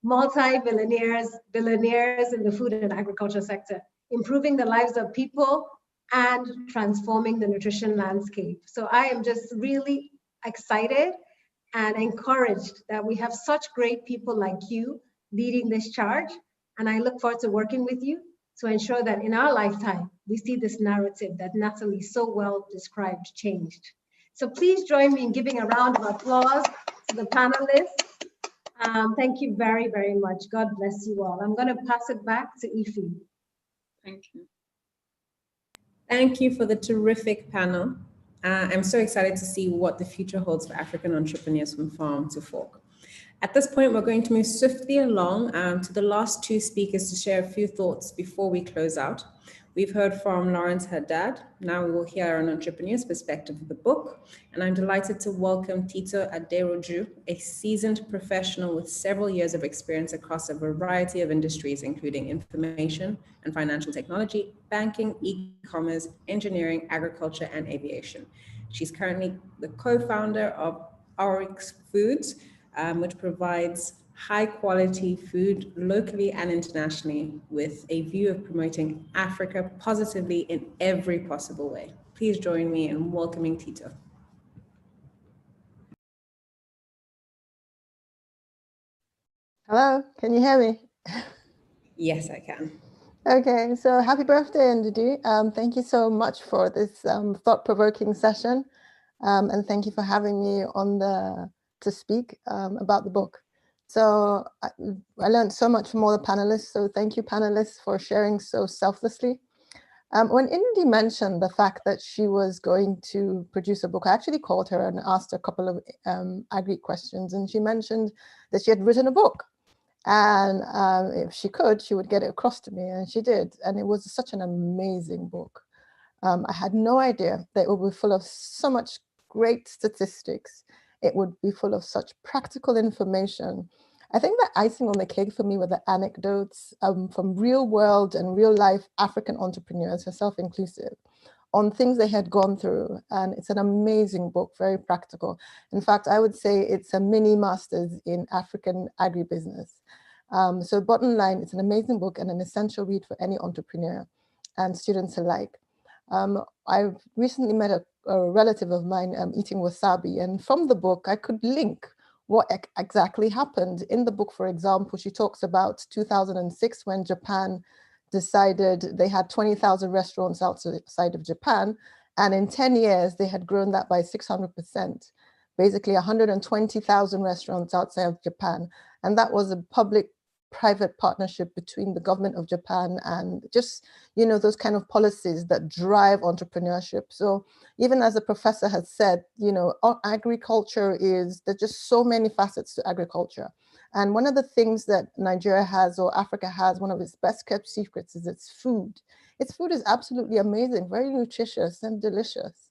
multi-billionaires in the food and agriculture sector, improving the lives of people and transforming the nutrition landscape. So I am just really excited and encouraged that we have such great people like you leading this charge. And I look forward to working with you to ensure that in our lifetime, we see this narrative that Natalie so well described changed. So please join me in giving a round of applause to the panelists. Thank you very, very much. God bless you all. I'm going to pass it back to Ify. Thank you. Thank you for the terrific panel. I'm so excited to see what the future holds for African entrepreneurs from farm to fork. At this point, we're going to move swiftly along to the last two speakers to share a few thoughts before we close out. We've heard from Lawrence Haddad. Now we will hear an entrepreneur's perspective of the book. And I'm delighted to welcome Tito Aderoju, a seasoned professional with several years of experience across a variety of industries, including information and financial technology, banking, e-commerce, engineering, agriculture, and aviation. She's currently the co-founder of Oryx Foods, which provides high quality food locally and internationally with a view of promoting Africa positively in every possible way. Please join me in welcoming Tito. Hello, can you hear me? Yes, I can. Okay, so happy birthday, Ndidi. Thank you so much for this thought-provoking session. And thank you for having me to speak about the book. So I learned so much from all the panelists. So thank you, panelists, for sharing so selflessly. When Indy mentioned the fact that she was going to produce a book, I actually called her and asked her a couple of agri questions, and she mentioned that she had written a book. And if she could, she would get it across to me, and she did. And it was such an amazing book. I had no idea that it would be full of so much great statistics. It would be full of such practical information. I think the icing on the cake for me were the anecdotes from real world and real life African entrepreneurs, herself inclusive, on things they had gone through. And it's an amazing book, very practical. In fact, I would say it's a mini master's in African agribusiness. So bottom line, it's an amazing book and an essential read for any entrepreneur and students alike. I've recently met a relative of mine eating wasabi, and from the book, I could link what exactly happened. In the book, for example, she talks about 2006 when Japan decided they had 20,000 restaurants outside of Japan, and in 10 years, they had grown that by 600%, basically 120,000 restaurants outside of Japan. And that was a public-private partnership between the government of Japan and just, you know, those kind of policies that drive entrepreneurship. So even as the professor has said, you know, agriculture there's just so many facets to agriculture. And one of the things that Nigeria has, or Africa has, one of its best kept secrets is its food. Its food is absolutely amazing, very nutritious and delicious.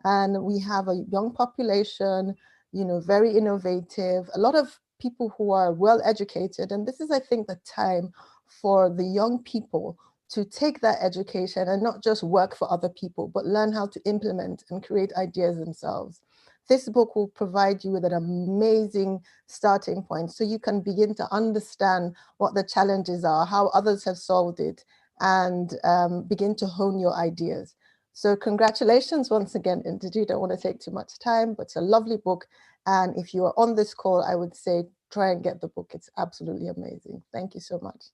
And we have a young population, you know, very innovative, a lot of people who are well educated. And this is, I think, the time for the young people to take that education and not just work for other people, but learn how to implement and create ideas themselves. This book will provide you with an amazing starting point so you can begin to understand what the challenges are, how others have solved it, and begin to hone your ideas. So congratulations once again, Ndidi. Don't want to take too much time, but it's a lovely book. And if you are on this call, I would say try and get the book. It's absolutely amazing. Thank you so much.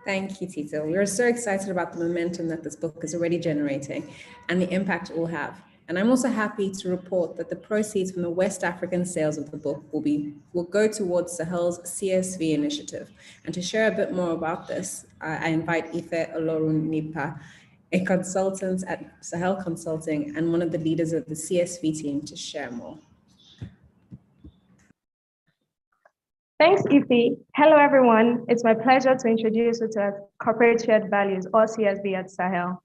Thank you, Tito. We are so excited about the momentum that this book is already generating and the impact it will have. And I'm also happy to report that the proceeds from the West African sales of the book will go towards Sahel's CSV initiative. And to share a bit more about this, I invite Ife Olorunnipa, a consultant at Sahel Consulting and one of the leaders of the CSV team, to share more. Thanks, Ife. Hello, everyone. It's my pleasure to introduce you to Corporate Shared Values, or CSV, at Sahel.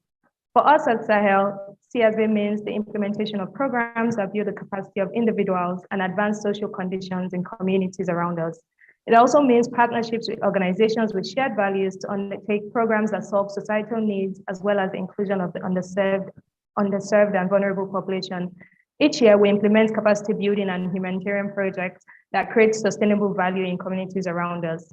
For us at Sahel, CSV means the implementation of programs that build the capacity of individuals and advance social conditions in communities around us. It also means partnerships with organizations with shared values to undertake programs that solve societal needs, as well as the inclusion of the underserved and vulnerable population. Each year, we implement capacity building and humanitarian projects that create sustainable value in communities around us.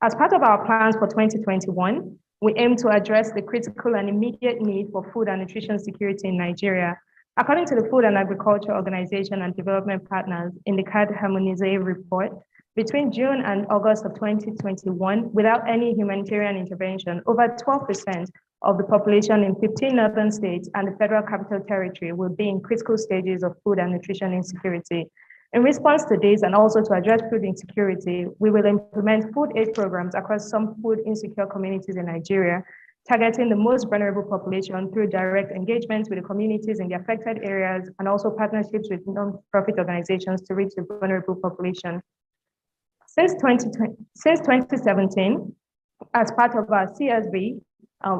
As part of our plans for 2021, we aim to address the critical and immediate need for food and nutrition security in Nigeria. According to the Food and Agriculture Organization and Development Partners in the CAD Harmonization Report, between June and August of 2021, without any humanitarian intervention, over 12% of the population in 15 northern states and the Federal Capital Territory will be in critical stages of food and nutrition insecurity. In response to this, and also to address food insecurity, we will implement food aid programs across some food insecure communities in Nigeria, targeting the most vulnerable population through direct engagement with the communities in the affected areas, and also partnerships with non-profit organizations to reach the vulnerable population. Since 2017, as part of our CSV,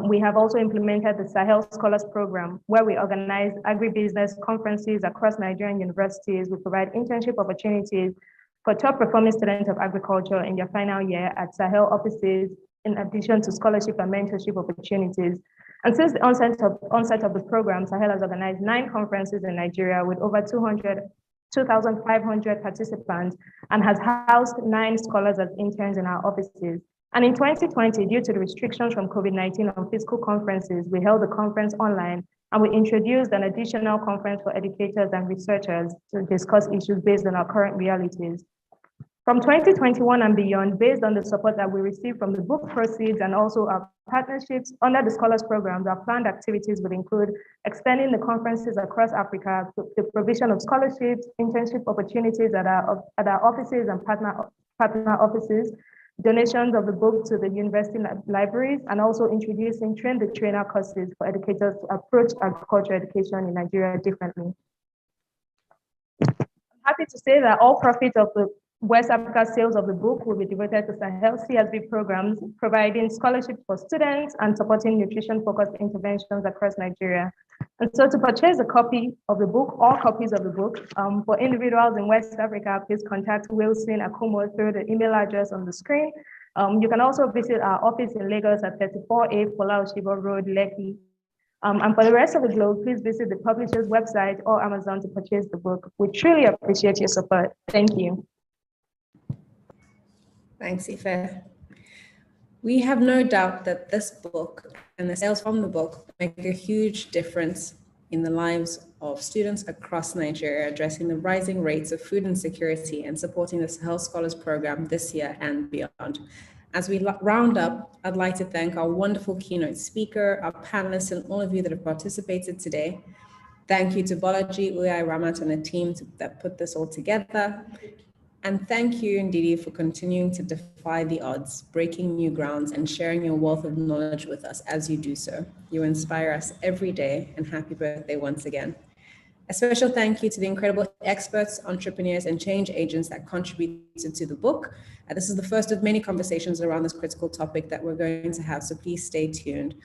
we have also implemented the Sahel Scholars Program, where we organize agribusiness conferences across Nigerian universities. We provide internship opportunities for top performing students of agriculture in their final year at Sahel offices, in addition to scholarship and mentorship opportunities. And since the onset of the program, Sahel has organized 9 conferences in Nigeria with over 2,500 participants, and has housed 9 scholars as interns in our offices. And in 2020, due to the restrictions from COVID-19 on physical conferences, we held the conference online, and we introduced an additional conference for educators and researchers to discuss issues based on our current realities. From 2021 and beyond, based on the support that we receive from the book proceeds and also our partnerships under the Scholars Program, our planned activities would include extending the conferences across Africa, the provision of scholarships, internship opportunities at our offices and partner offices, donations of the book to the university libraries, and also introducing train-the-trainer courses for educators to approach agriculture education in Nigeria differently. I'm happy to say that all profit of the West Africa sales of the book will be devoted to Sahel CSB programs, providing scholarships for students and supporting nutrition-focused interventions across Nigeria. And so to purchase a copy of the book, all copies of the book, for individuals in West Africa, please contact Wilson Akumo through the email address on the screen. You can also visit our office in Lagos at 34A Fola Oshibo Road, Lekki. And for the rest of the globe, please visit the publisher's website or Amazon to purchase the book. We truly appreciate your support. Thank you. Thanks, Ife. We have no doubt that this book and the sales from the book make a huge difference in the lives of students across Nigeria, addressing the rising rates of food insecurity and supporting the Sahel Scholars Program this year and beyond. As we round up, I'd like to thank our wonderful keynote speaker, our panelists, and all of you that have participated today. Thank you to Bolaji, Uyai, Ramat, and the team that put this all together. And thank you, Ndidi, for continuing to defy the odds, breaking new grounds, and sharing your wealth of knowledge with us as you do so. You inspire us every day, and happy birthday once again. A special thank you to the incredible experts, entrepreneurs, and change agents that contributed to the book. This is the first of many conversations around this critical topic that we're going to have, so please stay tuned.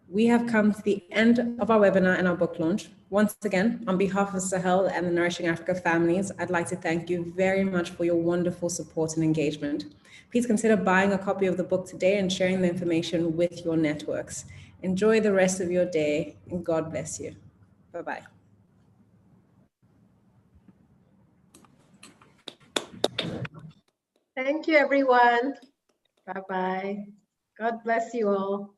We have come to the end of our webinar and our book launch. Once again, on behalf of Sahel and the Nourishing Africa families, I'd like to thank you very much for your wonderful support and engagement. Please consider buying a copy of the book today and sharing the information with your networks. Enjoy the rest of your day, and God bless you. Bye-bye. Thank you, everyone. Bye-bye. God bless you all.